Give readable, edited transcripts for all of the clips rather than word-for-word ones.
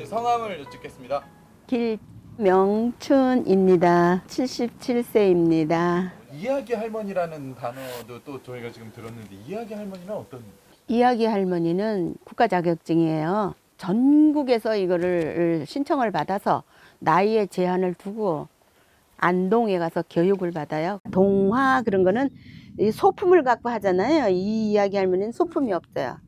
어머니 성함을 여쭙겠습니다. 길명춘입니다. 77세입니다. 이야기 할머니라는 단어도 또 저희가 지금 들었는데 이야기 할머니는 어떤? 이야기 할머니는 국가 자격증이에요. 전국에서 이거를 신청을 받아서 나이에 제한을 두고 안동에 가서 교육을 받아요. 동화 그런 거는 이 소품을 갖고 하잖아요. 이 이야기 할머니는 소품이 없어요.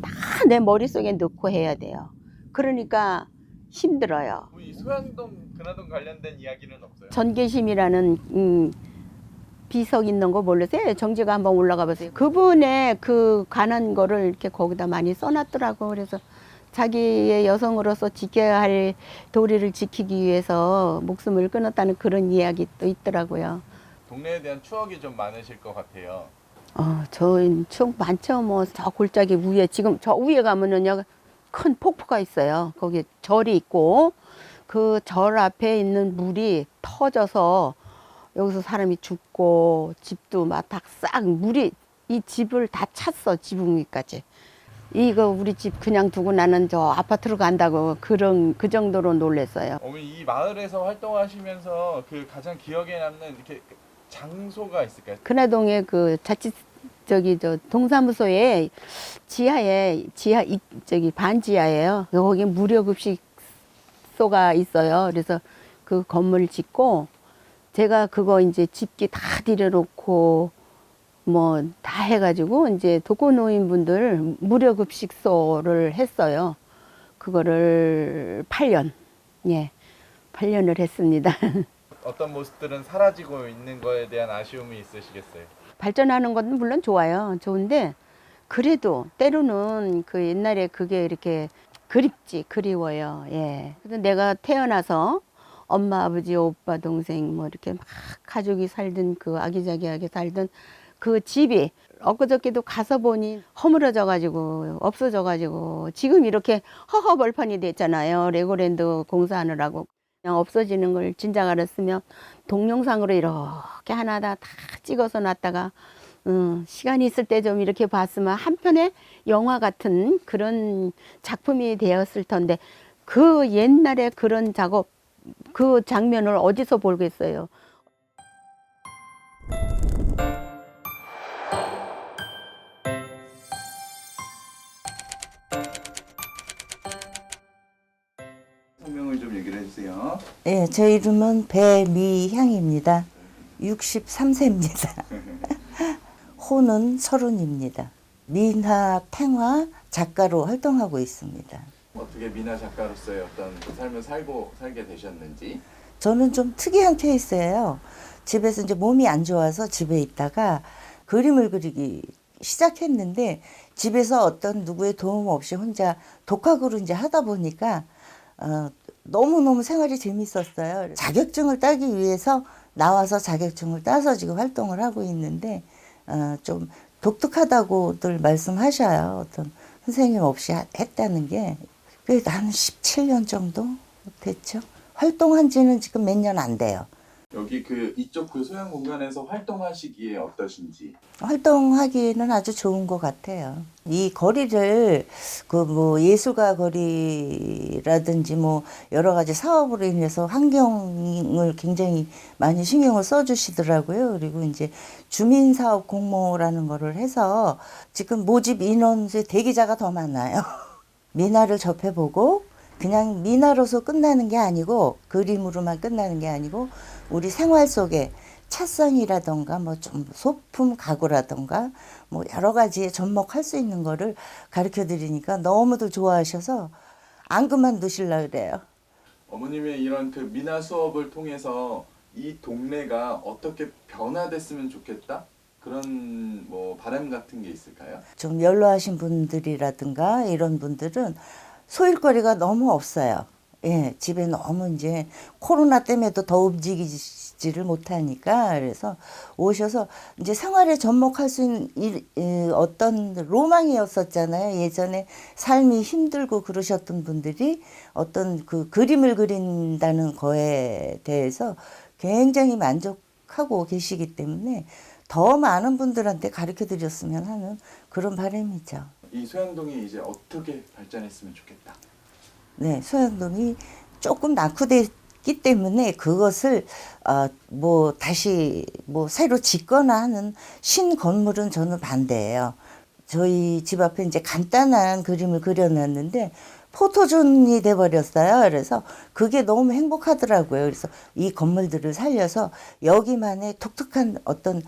다 내 머릿속에 넣고 해야 돼요. 그러니까 힘들어요. 이 소양동 근화동 관련된 이야기는 없어요? 전계심이라는 비석 있는 거 모르세요? 정지가 한번 올라가 보세요. 그분의 그 관한 거를 이렇게 거기다 많이 써놨더라고. 그래서 자기의 여성으로서 지켜야 할 도리를 지키기 위해서 목숨을 끊었다는 그런 이야기도 있더라고요. 동네에 대한 추억이 좀 많으실 것 같아요. 저 추억 많죠. 뭐 저 골짜기 위에 지금 저 위에 가면은요 큰 폭포가 있어요. 거기 절이 있고 그 절 앞에 있는 물이 터져서 여기서 사람이 죽고 집도 막 다 싹 물이 이 집을 다 찼어. 지붕 위까지. 이거 우리 집 그냥 두고 나는 저 아파트로 간다고 그 정도로 놀랬어요. 어머니 이 마을에서 활동하시면서 그 가장 기억에 남는 이렇게 장소가 있을까요? 근화동에 그 자칫 저 동사무소에 지하에 저기 반지하예요. 거기 무료 급식소가 있어요. 그래서 그 건물 짓고 제가 그거 이제 집기 다 들여놓고 뭐 다 해가지고 이제 독거노인분들 무료 급식소를 했어요. 그거를 8년, 8년을 했습니다. 어떤 모습들은 사라지고 있는 거에 대한 아쉬움이 있으시겠어요? 발전하는 건 물론 좋아요. 좋은데 그래도 때로는 그 옛날에 그게 이렇게 그리워요. 예. 그래서 내가 태어나서 엄마, 아버지, 오빠, 동생 뭐 이렇게 막 가족이 살던 그 아기자기하게 살던 그 집이 엊그저께도 가서 보니 허물어져 가지고 없어져 가지고 지금 이렇게 허허벌판이 됐잖아요. 레고랜드 공사하느라고. 그냥 없어지는 걸 진작 알았으면 동영상으로 이렇게 하나다 다 찍어서 놨다가 시간이 있을 때 좀 이렇게 봤으면 한편의 영화 같은 그런 작품이 되었을 텐데 그 옛날에 그런 작업 그 장면을 어디서 보겠어요. 성명을 좀 얘기를 해주세요. 네, 제 이름은 배미향입니다. 63세입니다. 호는 30입니다. 민화, 탱화 작가로 활동하고 있습니다. 어떻게 미나 작가로서의 어떤 그 삶을 살게 되셨는지. 저는 좀 특이한 케이스예요. 집에서 이제 몸이 안 좋아서 집에 있다가 그림을 그리기 시작했는데 집에서 어떤 누구의 도움 없이 혼자 독학으로 이제 하다 보니까 너무너무 생활이 재밌었어요. 자격증을 따기 위해서 나와서 자격증을 따서 지금 활동을 하고 있는데 좀 독특하다고들 말씀하셔요. 어떤 선생님 없이 했다는 게. 그래도 한 17년 정도 됐죠. 활동한 지는 지금 몇 년 안 돼요. 여기 이쪽 소양 공간에서 활동하시기에 어떠신지. 활동하기에는 아주 좋은 것 같아요. 이 거리를 뭐 예술가 거리라든지 뭐 여러 가지 사업으로 인해서 환경을 굉장히 많이 신경을 써주시더라고요. 그리고 이제 주민사업 공모라는 거를 해서 지금 모집 인원수의 대기자가 더 많아요. 미나를 접해보고 그냥 미나로서 끝나는 게 아니고 그림으로만 끝나는 게 아니고 우리 생활 속에 차선이라던가 뭐 좀 소품 가구라던가 뭐 여러 가지에 접목할 수 있는 거를 가르쳐 드리니까 너무들 좋아하셔서 안 그만두실라 그래요. 어머님의 이런 미나 수업을 통해서 이 동네가 어떻게 변화됐으면 좋겠다? 그런 뭐 바람 같은 게 있을까요? 좀 연로하신 분들이라든가 이런 분들은 소일거리가 너무 없어요. 예, 집에 너무 이제 코로나 때문에도 더 움직이지를 못하니까 그래서 오셔서 이제 생활에 접목할 수 있는 어떤 로망이었었잖아요. 예전에 삶이 힘들고 그러셨던 분들이 어떤 그 그림을 그린다는 거에 대해서 굉장히 만족하고 계시기 때문에 더 많은 분들한테 가르쳐 드렸으면 하는 그런 바람이죠. 이 소양동이 이제 어떻게 발전했으면 좋겠다. 네, 소양동이 조금 낙후됐기 때문에 그것을 뭐 다시 뭐 새로 짓거나 하는 신 건물은 저는 반대예요. 저희 집 앞에 이제 간단한 그림을 그려놨는데 포토존이 돼버렸어요. 그래서 그게 너무 행복하더라고요. 그래서 이 건물들을 살려서 여기만의 독특한 어떤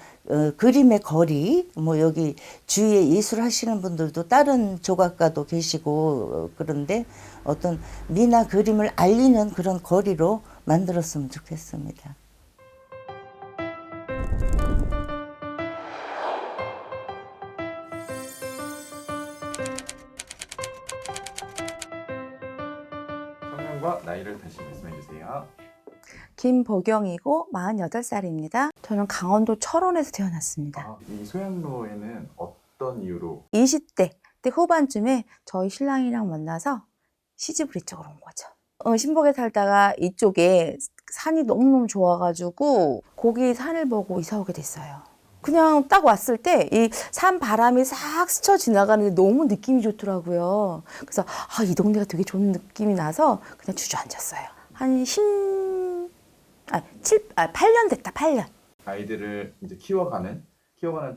그림의 거리, 뭐 여기 주위에 예술하시는 분들도 다른 조각가도 계시고 그런데 어떤 미나 그림을 알리는 그런 거리로 만들었으면 좋겠습니다. 성함과 나이를 다시 말씀해 주세요. 김보경이고 48살입니다. 저는 강원도 철원에서 태어났습니다. 이 소양로에는 어떤 이유로 20대 때 후반쯤에 저희 신랑이랑 만나서 시집을 이쪽으로 온 거죠. 신복에 살다가 이쪽에 산이 너무너무 좋아가지고 거기 산을 보고 이사 오게 됐어요. 그냥 딱 왔을 때 이 산 바람이 싹 스쳐 지나가는데 너무 느낌이 좋더라고요. 그래서 이 동네가 되게 좋은 느낌이 나서 그냥 주저앉았어요. 한 8년 됐다, 8년. 아이들을 이제 키워가는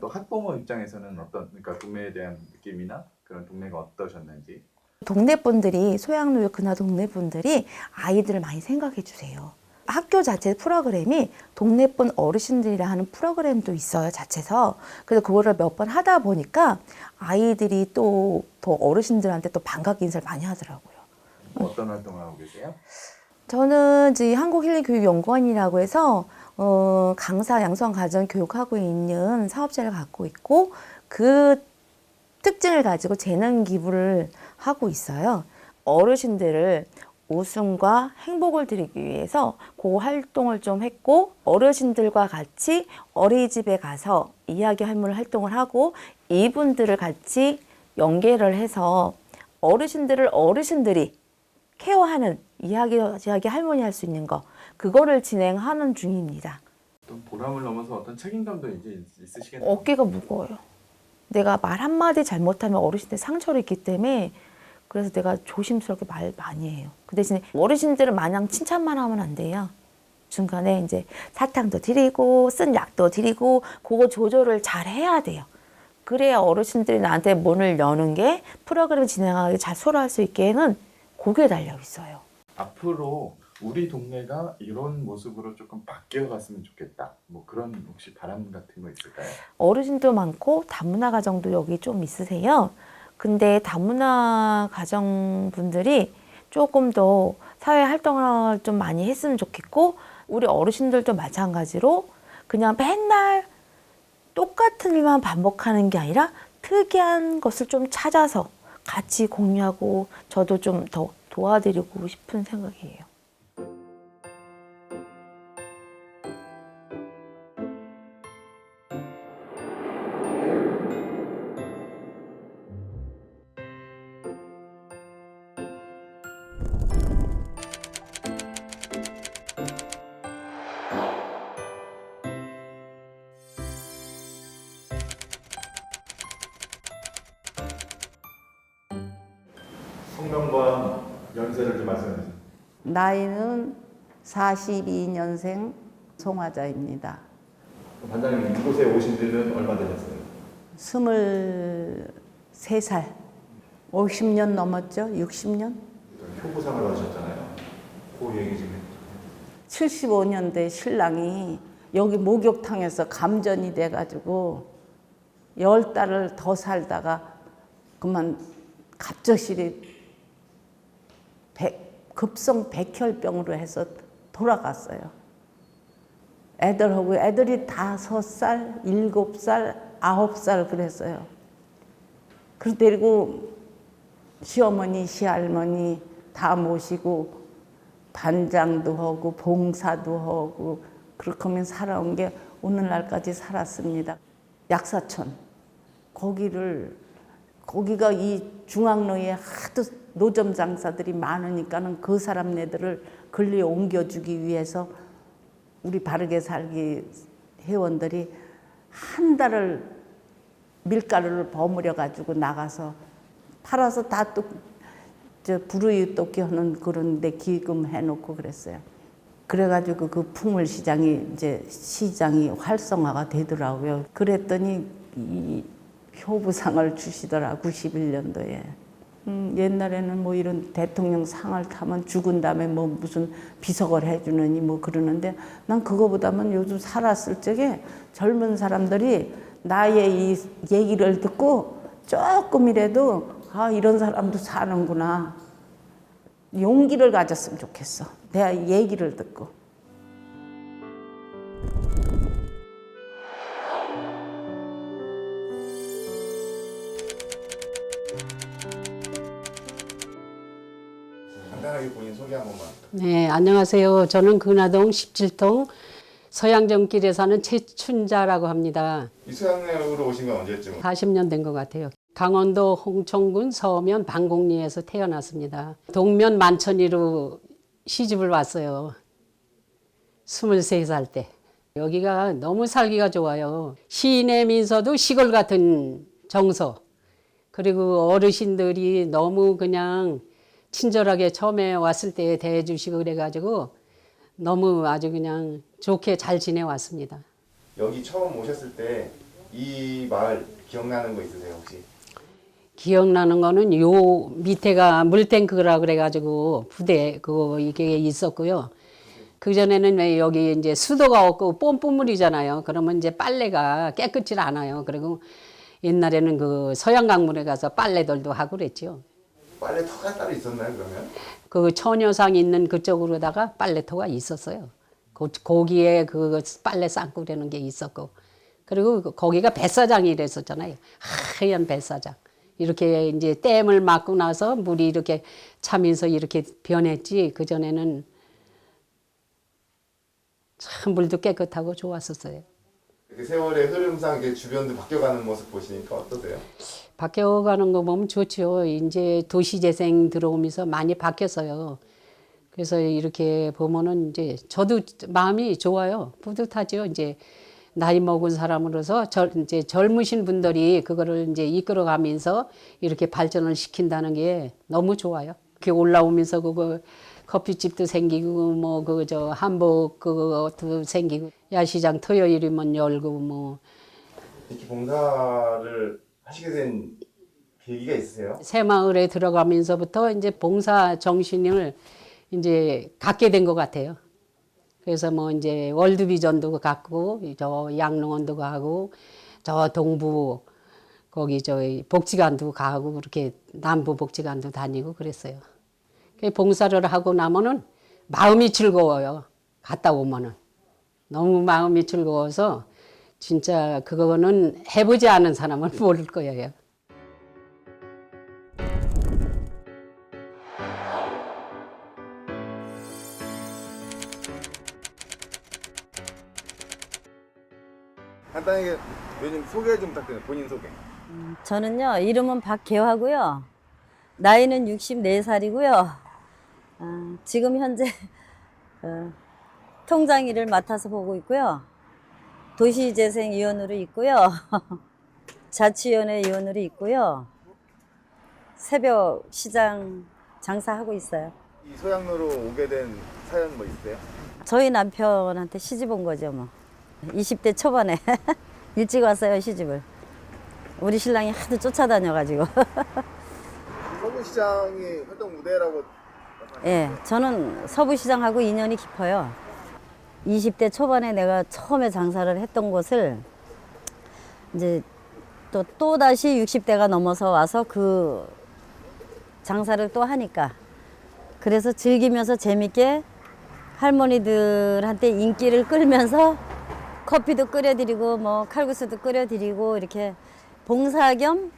또 학부모 입장에서는 어떤 그러니까 동네에 대한 느낌이나 그런 동네가 어떠셨는지. 동네 분들이 소양로역 근하 동네 분들이 아이들을 많이 생각해 주세요. 학교 자체 프로그램이 동네분 어르신들이라 하는 프로그램도 있어요, 자체에서. 그래서 그거를 몇 번 하다 보니까 아이들이 또 더 어르신들한테 또 반갑게 인사를 많이 하더라고요. 어떤 활동을 하고 계세요? 저는 이제 한국힐링교육연구원이라고 해서 강사 양성 가정 교육하고 있는 사업자를 갖고 있고 그 특징을 가지고 재능 기부를 하고 있어요. 어르신들을 웃음과 행복을 드리기 위해서 그 활동을 좀 했고 어르신들과 같이 어린이집에 가서 이야기 할머니 활동을 하고 이분들을 같이 연계를 해서 어르신들이 케어하는 이야기 할머니 할 수 있는 거 그거를 진행하는 중입니다. 어떤 보람을 넘어서 어떤 책임감도 이제 있으시겠네요. 어깨가 무거워요. 내가 말 한마디 잘못하면 어르신들 상처를 입기 때문에 그래서 내가 조심스럽게 말 많이 해요. 그 대신에 어르신들은 마냥 칭찬만 하면 안 돼요. 중간에 이제 사탕도 드리고 쓴 약도 드리고 그거 조절을 잘 해야 돼요. 그래야 어르신들이 나한테 문을 여는 게 프로그램 진행하기 잘 소화할 수 있게는 거기에 달려 있어요. 앞으로 우리 동네가 이런 모습으로 조금 바뀌어갔으면 좋겠다. 뭐 그런 혹시 바람 같은 거 있을까요? 어르신도 많고 다문화 가정도 여기 좀 있으세요. 근데 다문화 가정 분들이 조금 더 사회 활동을 좀 많이 했으면 좋겠고 우리 어르신들도 마찬가지로 그냥 맨날 똑같은 일만 반복하는 게 아니라 특이한 것을 좀 찾아서 같이 공유하고 저도 좀 더 도와드리고 싶은 생각이에요. 성명과 연세를 좀 말씀해 주세요. 나이는 42년생 송화자입니다. 반장님 이곳에 오신 지는 얼마 되셨어요? 23살. 50년 넘었죠? 60년? 효부 생활을 하셨잖아요. 그 얘기 좀 해주세요. 75년대 신랑이 여기 목욕탕에서 감전이 돼가지고 10달을 더 살다가 그만 갑작스레 급성 백혈병으로 해서 돌아갔어요. 애들이 5살, 7살, 9살 그랬어요. 그리고 시어머니, 시할머니 다 모시고 반장도 하고 봉사도 하고 그렇게 하면 살아온 게 오늘날까지 살았습니다. 약사촌 거기가 이 중앙로에 하도 노점 장사들이 많으니까는 그 사람네들을 근리에 옮겨주기 위해서 우리 바르게 살기 회원들이 한 달을 밀가루를 버무려 가지고 나가서 팔아서 다 또 저 불우이웃돕기 하는 그런 데 기금 해놓고 그랬어요. 그래가지고 그 풍물 시장이 이제 시장이 활성화가 되더라고요. 그랬더니 이 효부상을 주시더라 91년도에. 옛날에는 뭐 이런 대통령 상을 타면 죽은 다음에 뭐 무슨 비석을 해주느니 뭐 그러는데 난 그거보다는 요즘 살았을 적에 젊은 사람들이 나의 이 얘기를 듣고 조금이라도 아 이런 사람도 사는구나 용기를 가졌으면 좋겠어. 내 얘기를 듣고. 간단하게 본인 소개 한 번만. 네, 안녕하세요. 저는 근화동 17동 서양정길에 사는 최춘자라고 합니다. 이 수양내로 오신 건 언제쯤? 40년 된 것 같아요. 강원도 홍천군 서면 방곡리에서 태어났습니다. 동면 만천리로 시집을 왔어요. 23살 때. 여기가 너무 살기가 좋아요. 시내면서도 시골 같은 정서. 그리고 어르신들이 너무 그냥 친절하게 처음에 왔을 때 대해주시고 그래가지고 너무 아주 그냥 좋게 잘 지내왔습니다. 여기 처음 오셨을 때 이 마을 기억나는 거 있으세요 혹시? 기억나는 거는 요 밑에가 물탱크라 그래가지고 부대 그거 이게 있었고요. 그 전에는 왜 여기 이제 수도가 없고 뽐뿌물이잖아요. 그러면 이제 빨래가 깨끗이 않아요. 그리고 옛날에는 그 서양강물에 가서 빨래들도 하고 그랬죠. 빨래터가 따로 있었나요 그러면? 그 처녀상 있는 그쪽으로다가 빨래터가 있었어요. 거기에 그 빨래 삶고 그러는 게 있었고. 그리고 거기가 뱃사장이 됐었잖아요. 하얀 뱃사장. 이렇게 이제 댐을 막고 나서 물이 이렇게 차면서 이렇게 변했지. 그전에는 참 물도 깨끗하고 좋았었어요. 그 세월의 흐름상 이렇게 주변도 바뀌어가는 모습 보시니까 어떠세요? 바뀌어가는 거 보면 좋죠. 이제 도시재생 들어오면서 많이 바뀌었어요. 그래서 이렇게 보면은 이제 저도 마음이 좋아요. 뿌듯하죠. 이제 나이 먹은 사람으로서 이제 젊으신 분들이 그거를 이제 이끌어가면서 이렇게 발전을 시킨다는 게 너무 좋아요. 이렇게 올라오면서 그거 커피집도 생기고 뭐 그 한복 그것도 생기고 야시장 토요일이면 열고 뭐 이렇게 봉사를 하시게 된 계기가 있으세요? 새마을에 들어가면서부터 이제 봉사 정신을 이제 갖게 된 것 같아요. 그래서 뭐 이제 월드비전도 갔고 저 양릉원도 가고 저 동부 거기 저희 복지관도 가고 그렇게 남부 복지관도 다니고 그랬어요. 봉사를 하고 나면은 마음이 즐거워요. 갔다 오면은 너무 마음이 즐거워서 진짜 그거는 해보지 않은 사람은 모를 거예요. 간단하게 요즘 소개 좀 부탁드려요. 본인 소개. 저는요, 이름은 박계화고요. 나이는 64살이고요. 지금 현재 통장 일을 맡아서 보고 있고요. 도시재생위원으로 있고요. 자치위원회 위원으로 있고요. 새벽 시장 장사하고 있어요. 이 소양로로 오게 된 사연 뭐 있으세요? 저희 남편한테 시집 온 거죠, 뭐. 20대 초반에 일찍 왔어요, 시집을. 우리 신랑이 하도 쫓아다녀가지고. 서부시장이 활동 무대라고. 예, 저는 서부시장하고 인연이 깊어요. 20대 초반에 내가 처음에 장사를 했던 곳을 이제 또다시 60대가 넘어서 와서 그 장사를 또 하니까 그래서 즐기면서 재밌게 할머니들한테 인기를 끌면서 커피도 끓여드리고 뭐 칼국수도 끓여드리고 이렇게 봉사 겸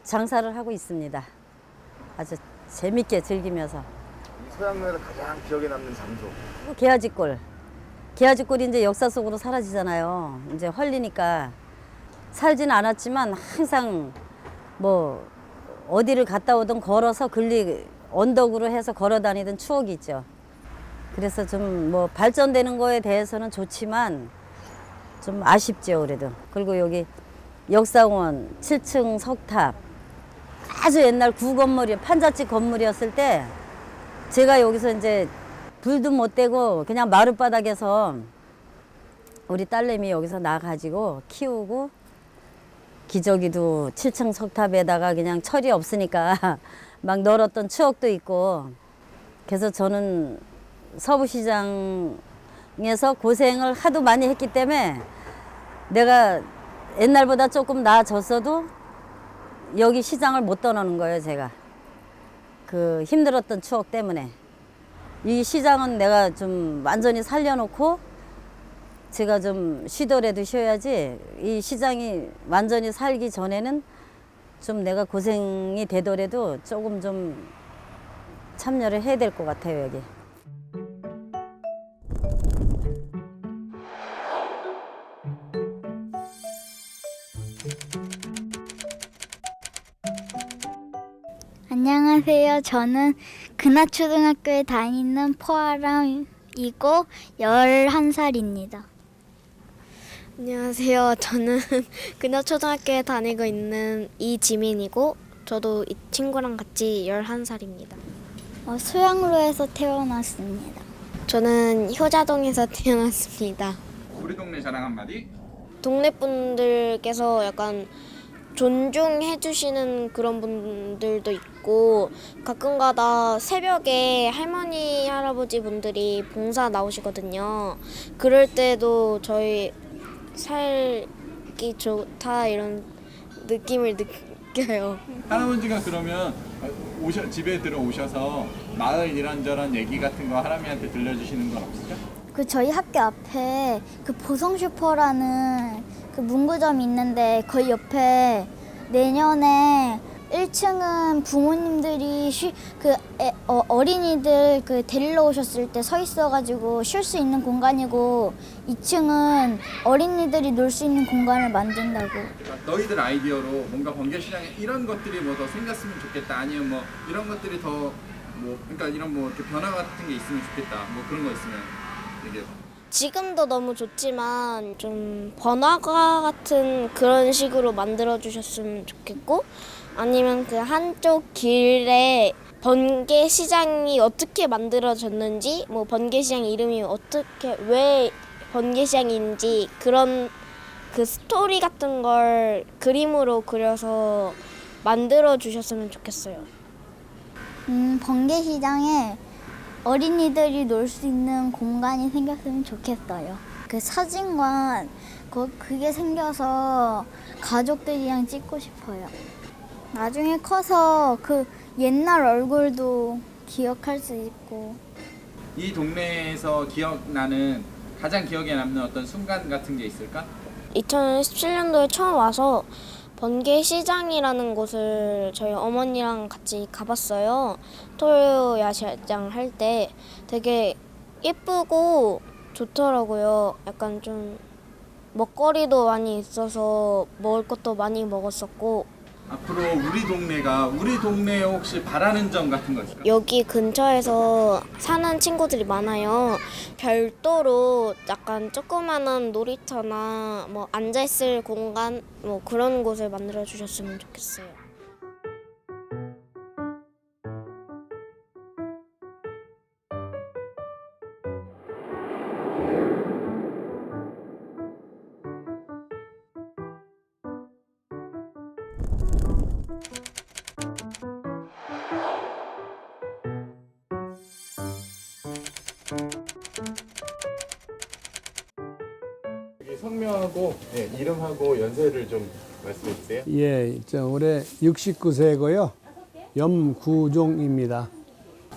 장사를 하고 있습니다. 아주 재밌게 즐기면서. 이 소양로에서 가장 기억에 남는 장소. 개화지골. 개화지골이 이제 역사 속으로 사라지잖아요. 이제 헐리니까 살지는 않았지만 항상 뭐 어디를 갔다 오든 걸어서 언덕으로 해서 걸어 다니던 추억이 있죠. 그래서 좀 뭐 발전되는 거에 대해서는 좋지만 좀 아쉽죠, 그래도. 그리고 여기 역사원 7층 석탑, 아주 옛날 구건물이 판잣집 건물이었을 때 제가 여기서 이제 불도 못 떼고 그냥 마룻바닥에서 우리 딸내미 여기서 나가지고 키우고 기저귀도 7층 석탑에다가 그냥 철이 없으니까 막 널었던 추억도 있고 그래서 저는 서부시장에서 고생을 하도 많이 했기 때문에 내가 옛날보다 조금 나아졌어도 여기 시장을 못 떠나는 거예요, 제가. 그 힘들었던 추억 때문에. 이 시장은 내가 좀 완전히 살려놓고 제가 좀 쉬더라도 쉬어야지 이 시장이 완전히 살기 전에는 좀 내가 고생이 되더라도 조금 좀 참여를 해야 될 것 같아요, 여기. 안녕하세요. 저는 근하초등학교에 다니는 포아람이고 11살입니다. 안녕하세요. 저는 근하초등학교에 다니고 있는 이지민이고 저도 이 친구랑 같이 11살입니다. 소양로에서 태어났습니다. 저는 효자동에서 태어났습니다. 우리 동네 자랑 한마디? 동네 분들께서 약간 존중해 주시는 그런 분들도 있고 가끔가다 새벽에 할머니 할아버지 분들이 봉사 나오시거든요. 그럴 때도 저희 살기 좋다 이런 느낌을 느껴요. 할아버지가 그러면 집에 들어오셔서 마을 이런저런 얘기 같은 거 할아버지한테 들려주시는 건 없으세요? 저희 학교 앞에 보성슈퍼라는 문구점이 있는데 거기 옆에 내년에 1층은 부모님들이 어린이들 데리러 오셨을 때 서 있어가지고 쉴 수 있는 공간이고 2층은 어린이들이 놀 수 있는 공간을 만든다고. 너희들 아이디어로 뭔가 번개시장에 이런 것들이 뭐 더 생겼으면 좋겠다 아니면 뭐 이런 것들이 더 그러니까 이런 이렇게 변화 같은 게 있으면 좋겠다 뭐 그런 거 있으면 얘기해봐. 지금도 너무 좋지만 좀 번화가 같은 그런 식으로 만들어 주셨으면 좋겠고 아니면 그 한쪽 길에 번개 시장이 어떻게 만들어졌는지 뭐 번개 시장 이름이 어떻게 왜 번개 시장인지 그런 그 스토리 같은 걸 그림으로 그려서 만들어 주셨으면 좋겠어요. 번개 시장에 어린이들이 놀 수 있는 공간이 생겼으면 좋겠어요. 사진관 그게 생겨서 가족들이랑 찍고 싶어요. 나중에 커서 옛날 얼굴도 기억할 수 있고. 이 동네에서 기억나는 가장 기억에 남는 어떤 순간 같은 게 있을까? 2017년도에 처음 와서 번개 시장이라는 곳을 저희 어머니랑 같이 가봤어요. 토요 야시장 할 때 되게 예쁘고 좋더라고요. 약간 좀 먹거리도 많이 있어서 먹을 것도 많이 먹었었고. 앞으로 우리 동네에 혹시 바라는 점 같은 거 있을까? 여기 근처에서 사는 친구들이 많아요. 별도로 약간 조그마한 놀이터나 뭐 앉아있을 공간 뭐 그런 곳을 만들어 주셨으면 좋겠어요. 성명하고 이름하고 연세를 좀 말씀해 주세요. 예, 올해 69세고요. 염구종입니다.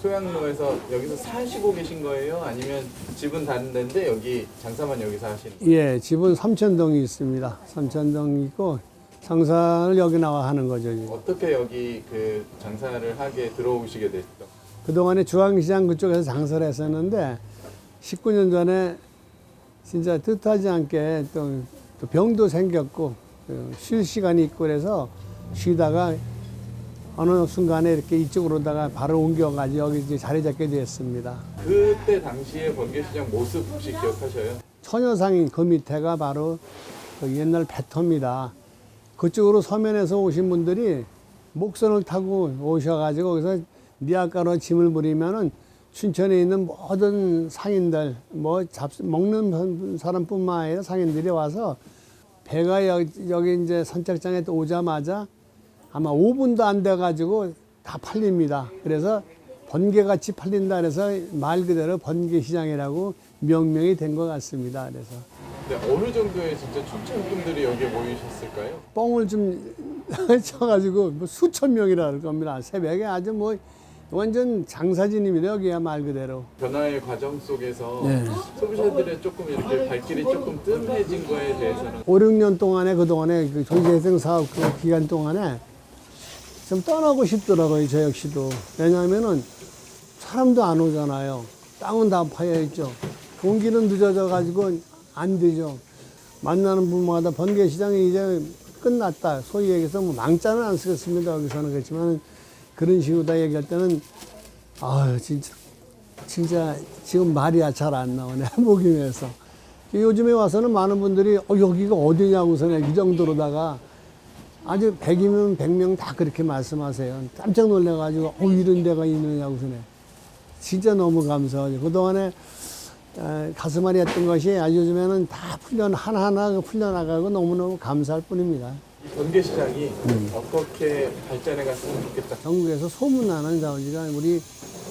소양로에서 여기서 사시고 계신 거예요? 아니면 집은 다른 데인데 여기 장사만 여기서 하시는 거예요? 예, 집은 삼천동이 있습니다. 삼천동 있고 장사를 여기 나와 하는 거죠. 어떻게 여기 장사를 하게 들어오시게 됐죠? 그동안에 중앙시장 그쪽에서 장사를 했었는데 19년 전에 진짜 뜻하지 않게 또 병도 생겼고 쉴 시간이 있고 그래서 쉬다가 어느 순간에 이렇게 이쪽으로다가 바로 옮겨가지고 여기 이제 자리 잡게 되었습니다. 그때 당시에 번개시장 모습 혹시 기억하셔요? 처녀상인 그 밑에가 바로 그 옛날 배터입니다. 그쪽으로 서면에서 오신 분들이 목선을 타고 오셔가지고 거기서 니아가로 짐을 부리면은 춘천에 있는 모든 상인들, 뭐 먹는 사람뿐만 아니라 상인들이 와서 배가 여기 이제 선착장에 오자마자 아마 5분도 안 돼가지고 다 팔립니다. 그래서 번개같이 팔린다 그래서 말 그대로 번개시장이라고 명명이 된 것 같습니다. 그래서 근데 어느 정도의 진짜 춘천 분들이 여기에 모이셨을까요? 뻥을 좀 쳐가지고 뭐 수천 명이라 할 겁니다. 새벽에 아주 뭐 완전 장사진입니다. 여기야 말 그대로. 변화의 과정 속에서 네. 소비자들의 조금 이렇게 발길이 조금 뜸해진 거에 대해서는 5, 6년 동안에 그동안에 그 경제회생 사업 그 기간 동안에 좀 떠나고 싶더라고요. 저 역시도. 왜냐하면은 사람도 안 오잖아요. 땅은 다 파여 있죠. 공기는 늦어져 가지고 안 되죠. 만나는 분마다 번개시장이 이제 끝났다. 소위 얘기해서 뭐 망자는 안 쓰겠습니다. 여기서는 그렇지만 그런 식으로 다 얘기할 때는 아유 진짜 지금 말이 잘 안 나오네. 목이 메서. 요즘에 와서는 많은 분들이 여기가 어디냐고서는 이 정도로다가 아주 100이면 100명 다 그렇게 말씀하세요. 깜짝 놀래가지고 이런 데가 있느냐고서네. 진짜 너무 감사하죠. 그동안에 가슴앓이 했던 것이 아주 요즘에는 다 하나하나 풀려나가고 너무너무 감사할 뿐입니다. 번개시장이 어떻게 발전해 갔으면 좋겠다. 전국에서 소문나는 자원지가 우리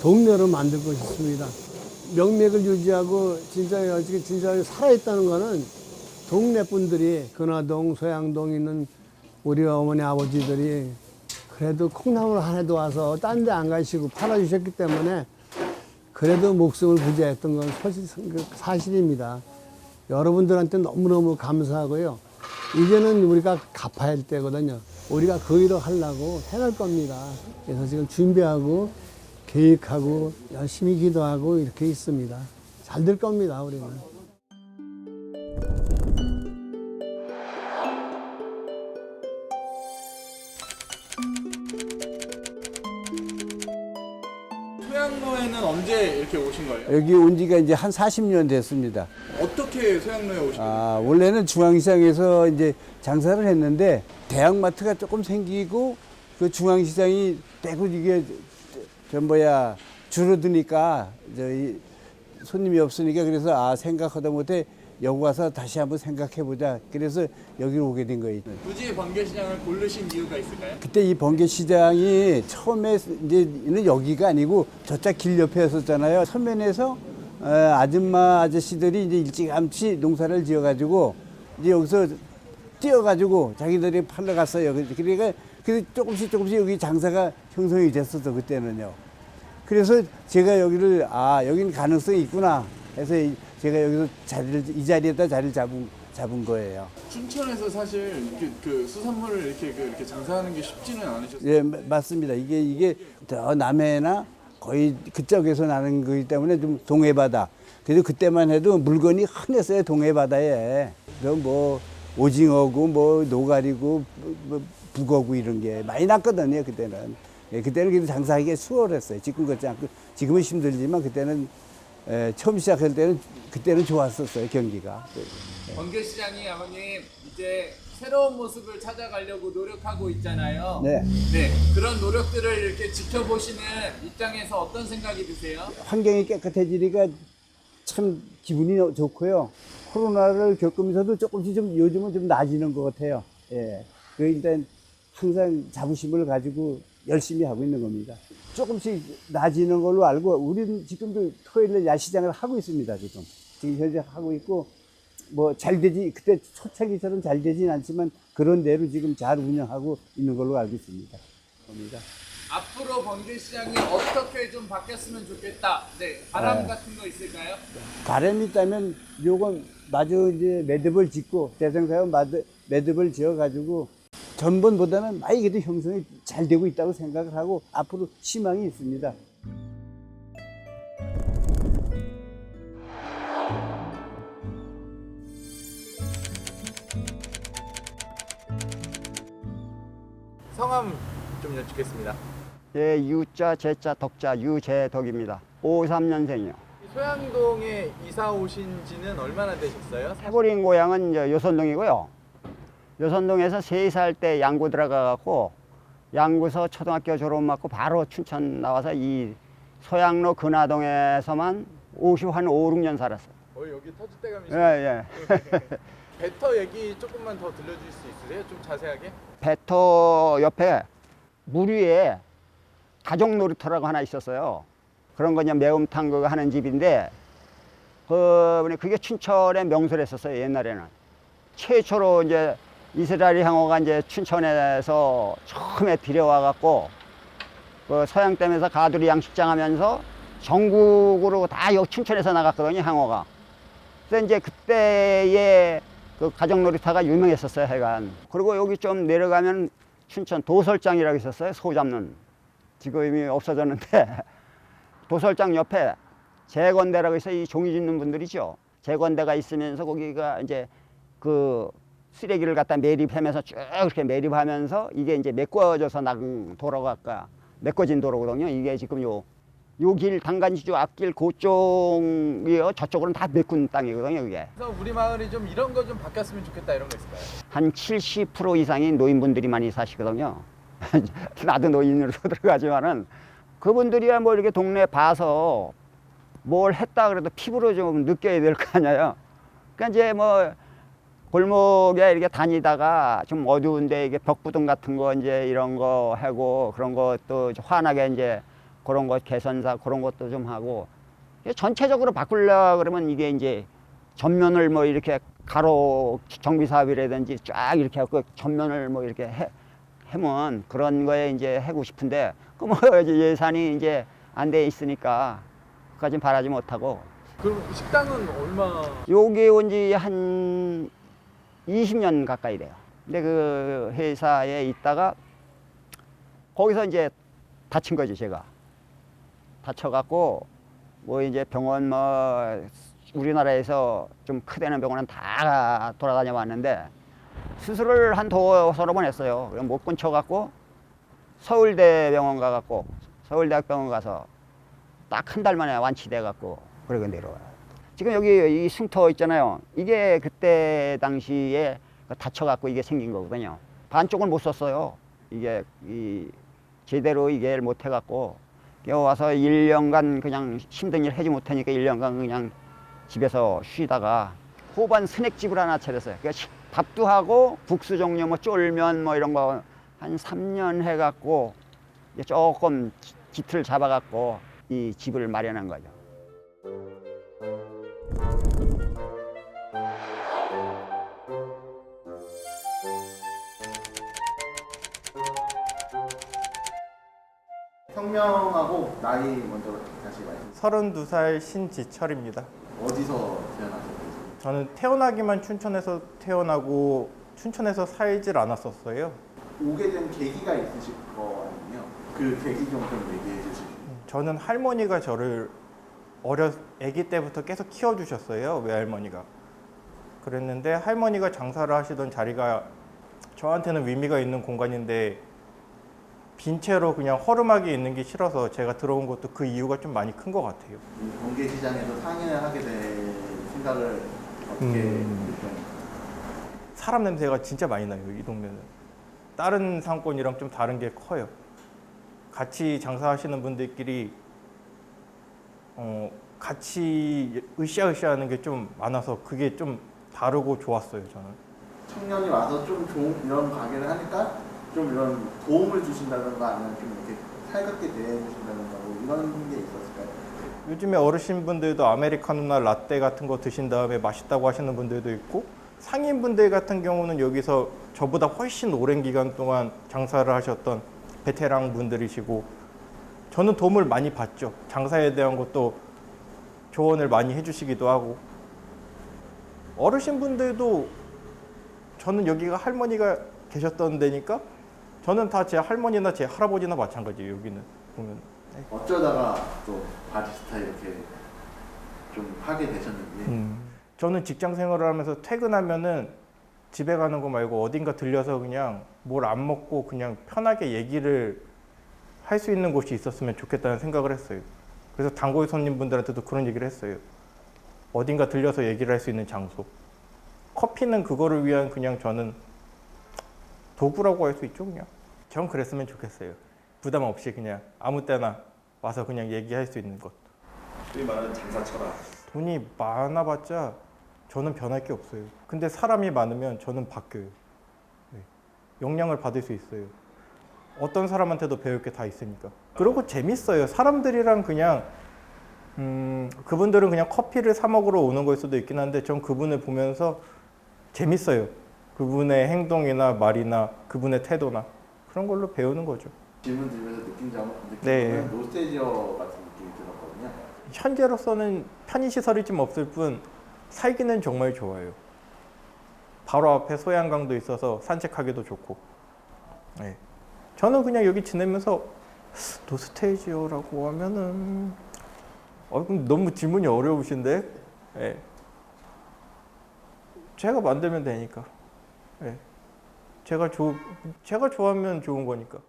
동네로 만들고 싶습니다. 명맥을 유지하고 진짜 살아있다는 거는 동네 분들이 근화동, 소양동 있는 우리 어머니 아버지들이 그래도 콩나물 한 해도 와서 딴 데 안 가시고 팔아주셨기 때문에 그래도 목숨을 부지했던 건 사실입니다. 여러분들한테 너무너무 감사하고요. 이제는 우리가 갚아야 할 때거든요. 우리가 그 일을 하려고 해낼 겁니다. 그래서 지금 준비하고 계획하고 열심히 기도하고 이렇게 있습니다. 잘 될 겁니다, 우리는. 소양로에는 언제 이렇게 오신 거예요? 여기 온 지가 이제 한 40년 됐습니다. 어떻게 소양로에 오신 거예요? 원래는 중앙시장에서 이제 장사를 했는데 대형마트가 조금 생기고 그 중앙시장이 대구 이게 줄어드니까 손님이 없으니까 그래서 생각하다 못해 여기 와서 다시 한번 생각해보자. 그래서 여기로 오게 된 거예요. 굳이 번개시장을 고르신 이유가 있을까요? 그때 이 번개시장이 처음에 이제는 여기가 아니고 저쪽 길 옆에 였었잖아요. 서면에서 아줌마 아저씨들이 이제 일찌감치 농사를 지어가지고 이제 여기서 뛰어가지고 자기들이 팔러 갔어요. 그러니까 조금씩 여기 장사가 형성이 됐었어 그때는요. 그래서 제가 여기를 여기는 가능성이 있구나 해서 제가 여기서 이 자리에다 자리를 잡은 거예요. 춘천에서 사실 그 수산물을 이렇게 장사하는 게 쉽지는 않으셨어요? 예, 맞습니다. 이게 더 남해나 거의 그쪽에서 나는 거기 때문에 좀 동해바다. 그래서 그때만 해도 물건이 흔했어요, 동해바다에. 뭐 오징어고 뭐 노가리고 뭐 북어고 이런 게 많이 났거든요, 그때는. 예, 그때는 그래도 장사하기가 수월했어요. 지금 같지 않고 지금은 힘들지만 그때는 처음 시작할 때는 그때는 좋았었어요, 경기가. 번개시장이 아버님 이제 새로운 모습을 찾아가려고 노력하고 있잖아요. 네. 네. 그런 노력들을 이렇게 지켜보시는 입장에서 어떤 생각이 드세요? 환경이 깨끗해지니까 참 기분이 좋고요. 코로나를 겪으면서도 조금씩 요즘은 좀 나아지는 것 같아요. 예. 일단 항상 자부심을 가지고 열심히 하고 있는 겁니다. 조금씩 나아지는 걸로 알고 우리는 지금도 토요일에 야시장을 하고 있습니다. 지금 현재 하고 있고 뭐 잘 되지 그때 초창기처럼 잘 되진 않지만 그런 대로 지금 잘 운영하고 있는 걸로 알고 있습니다. 앞으로 번개시장이 어떻게 좀 바뀌었으면 좋겠다. 네, 바람 네. 같은 거 있을까요? 바람이 있다면 요건 마저 이제 매듭을 짓고 대성사업 매듭을 지어가지고 전번보다는 많이 그래도 형성이 잘 되고 있다고 생각을 하고 앞으로 희망이 있습니다. 성함 좀 여쭙겠습니다. 예, 유자, 제자, 덕자, 유재덕입니다. 53년생이요. 소양동에 이사 오신 지는 얼마나 되셨어요? 해버린 고향은 이제 요선동이고요. 요선동에서 3살 때 양구 들어가갖고 양구서 초등학교 졸업 맞고 바로 춘천 나와서 이 소양로 근화동에서만 한 5, 6년 살았어요. 여기 터줏대감이시죠? 예, 예. 배터 얘기 조금만 더 들려주실 수 있으세요? 좀 자세하게? 배터 옆에 물 위에 가족 놀이터라고 하나 있었어요. 그런 거 그냥 매운탕 그거 하는 집인데 그게 춘천의 명소랬었어요. 옛날에는 최초로 이제 이스라엘 항호가 이제 춘천에서 처음에 들여와 갖고 그 서양댐에서 가두리 양식장 하면서 전국으로 다 여기 춘천에서 나갔거든요. 항호가. 그래서 이제 그때의 그 가족놀이터가 유명했었어요. 하여간. 그리고 여기 좀 내려가면 춘천 도설장이라고 있었어요. 소 잡는. 지금 이미 없어졌는데 도설장 옆에 재건대라고 해서 이 종이 짓는 분들이죠. 재건대가 있으면서 거기가 이제 그 쓰레기를 갖다 매립하면서 쭉 이렇게 매립하면서 이게 이제 메꿔져서 도로가 메꿔진 도로거든요. 이게 지금 요 길 당간지주 앞길 그쪽이요. 저쪽으로는 다 메꾼 땅이거든요. 그게. 그래서 우리 마을이 좀 이런 거 좀 바뀌었으면 좋겠다 이런 거 있을까요? 한 70% 이상이 노인분들이 많이 사시거든요. 나도 노인으로 들어가지만은 그분들이야 뭐 이렇게 동네 봐서 뭘 했다 그래도 피부로 좀 느껴야 될 거 아니에요. 그러니까 이제 뭐 골목에 이렇게 다니다가 좀 어두운데 이게 벽부등 같은 거 이제 이런 거 하고 그런 것도 환하게 이제 그런 것 개선사 그런 것도 좀 하고 전체적으로 바꾸려 그러면 이게 이제 전면을 뭐 이렇게 가로 정비 사업이라든지 쫙 이렇게 하고 전면을 뭐 이렇게 해면 그런 거에 이제 하고 싶은데 그 뭐 예산이 이제 안 돼 있으니까 그까진 바라지 못하고. 그럼 식당은 얼마? 여기 온 지 한 20년 가까이 돼요. 근데 그 회사에 있다가 거기서 이제 다친 거지 제가. 다쳐갖고 뭐 이제 병원 뭐 우리나라에서 좀 크다는 병원은 다 돌아다녀 봤는데 수술을 한 서너 번 했어요. 못 고쳐갖고 서울대병원 가갖고 서울대학병원 가서 딱 한 달 만에 완치돼갖고 그러고 내려와요. 지금 여기 이 흉터 있잖아요. 이게 그때 당시에 다쳐갖고 이게 생긴 거거든요. 반쪽을 못 썼어요. 이게 제대로 이게 못 해갖고 와서 1년간 그냥 힘든 일 하지 못하니까 1년간 그냥 집에서 쉬다가 호반 스낵집을 하나 차렸어요. 그러니까 밥도 하고 국수 종류 뭐 쫄면 뭐 이런 거 한 3년 해갖고 조금 깃을 잡아갖고 이 집을 마련한 거죠. 성명하고 나이 먼저 다시 말씀. 32살 신지철입니다. 어디서 태어나셨어요? 저는 태어나기만 춘천에서 태어나고 춘천에서 살질 않았었어요. 오게 된 계기가 있으실 거 아니에요? 그 계기 좀 얘기해 주시죠. 저는 할머니가 저를 아기 때부터 계속 키워주셨어요. 외할머니가. 그랬는데 할머니가 장사를 하시던 자리가 저한테는 의미가 있는 공간인데 빈 채로 그냥 허름하게 있는 게 싫어서 제가 들어온 것도 그 이유가 좀 많이 큰 것 같아요. 번개 시장에서 상인을 하게 될 생각을 어떻게 사람 냄새가 진짜 많이 나요. 이 동네는. 다른 상권이랑 좀 다른 게 커요. 같이 장사하시는 분들끼리 같이 으쌰으쌰하는 게 좀 많아서 그게 좀 다르고 좋았어요. 저는. 청년이 와서 좀 좋은 이런 가게를 하니까 좀 이런 도움을 주신다든가 아니면 좀 이렇게 살갑게 대해주신다든가 뭐 이런 게 있었을까요? 요즘에 어르신분들도 아메리카노나 라떼 같은 거 드신 다음에 맛있다고 하시는 분들도 있고 상인분들 같은 경우는 여기서 저보다 훨씬 오랜 기간 동안 장사를 하셨던 베테랑 분들이시고 저는 도움을 많이 받죠. 장사에 대한 것도 조언을 많이 해주시기도 하고 어르신분들도 저는 여기가 할머니가 계셨던 데니까 저는 다 제 할머니나 제 할아버지나 마찬가지예요. 여기는 보면. 네. 어쩌다가 또 바리스타 이렇게 좀 하게 되셨는지. 저는 직장 생활을 하면서 퇴근하면은 집에 가는 거 말고 어딘가 들려서 그냥 뭘 안 먹고 그냥 편하게 얘기를 할 수 있는 곳이 있었으면 좋겠다는 생각을 했어요. 그래서 단골 손님분들한테도 그런 얘기를 했어요. 어딘가 들려서 얘기를 할 수 있는 장소. 커피는 그거를 위한 그냥 저는 도구라고 할 수 있죠, 그냥. 전 그랬으면 좋겠어요. 부담 없이 그냥 아무 때나 와서 그냥 얘기할 수 있는 것. 소위 말하는 장사 철학. 돈이 많아봤자 저는 변할 게 없어요. 근데 사람이 많으면 저는 바뀌어요. 네. 영향을 받을 수 있어요. 어떤 사람한테도 배울 게 다 있으니까. 그리고 재밌어요. 사람들이랑 그냥 그분들은 그냥 커피를 사 먹으러 오는 걸 수도 있긴 한데 전 그분을 보면서 재밌어요. 그분의 행동이나 말이나 그분의 태도나 그런 걸로 배우는 거죠. 질문 드리면서 느낀 점은 네. 노스테이지어 같은 느낌이 들었거든요. 현재로서는 편의시설이 좀 없을 뿐 살기는 정말 좋아요. 바로 앞에 소양강도 있어서 산책하기도 좋고. 네. 저는 그냥 여기 지내면서 노스테이지어라고 하면은 그럼 너무 질문이 어려우신데? 네. 제가 만들면 되니까. 네. 제가 좋아하면 좋은 거니까.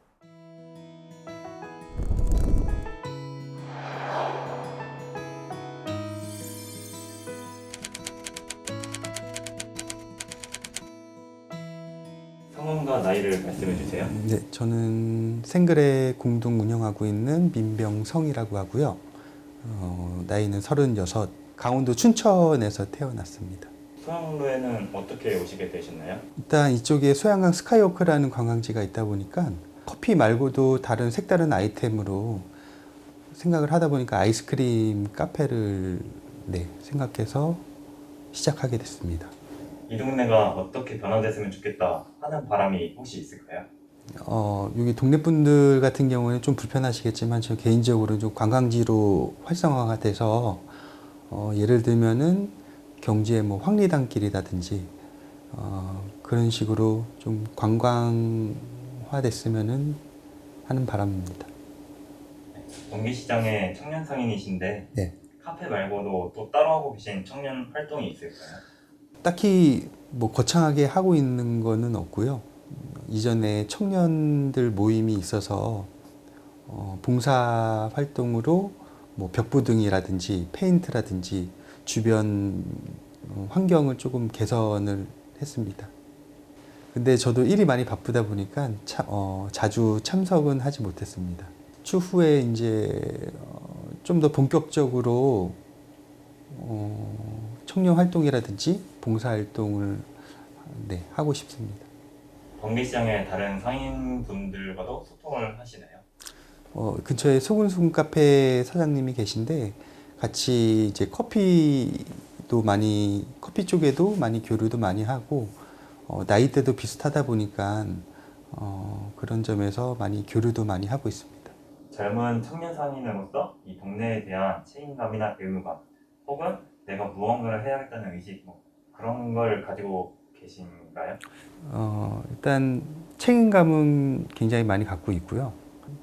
성함과 나이를 말씀해 주세요. 네, 저는 생글에 공동 운영하고 있는 민병성이라고 하고요. 나이는 36, 강원도 춘천에서 태어났습니다. 소양로에는 어떻게 오시게 되셨나요? 일단 이쪽에 소양강 스카이워크라는 관광지가 있다 보니까 커피 말고도 다른 색다른 아이템으로 생각을 하다 보니까 아이스크림 카페를 생각해서 시작하게 됐습니다. 이 동네가 어떻게 변화됐으면 좋겠다 하는 바람이 혹시 있을까요? 여기 동네 분들 같은 경우에는 좀 불편하시겠지만 저 개인적으로 좀 관광지로 활성화가 돼서 예를 들면은 경주의 뭐 황리단길이라든지 그런 식으로 좀 관광화됐으면은 하는 바람입니다. 동계시장의 청년 상인이신데 네. 카페 말고도 또 따로 하고 계신 청년 활동이 있을까요? 딱히 뭐 거창하게 하고 있는 거는 없고요. 이전에 청년들 모임이 있어서 봉사 활동으로 뭐 벽부등이라든지 페인트라든지 주변 환경을 조금 개선을 했습니다. 근데 저도 일이 많이 바쁘다 보니까 자주 참석은 하지 못했습니다. 추후에 이제 좀 더 본격적으로 청년 활동이라든지 봉사 활동을 하고 싶습니다. 동계시장의 다른 상인분들과도 소통을 하시나요? 근처에 소근소근 카페 사장님이 계신데 같이 이제 커피 쪽에도 많이 교류도 많이 하고 나이대도 비슷하다 보니까 그런 점에서 많이 교류도 많이 하고 있습니다. 젊은 청년 상인으로서 이 동네에 대한 책임감이나 의무감 혹은 내가 무언가를 해야겠다는 의식 그런 걸 가지고 계신가요? 일단 책임감은 굉장히 많이 갖고 있고요.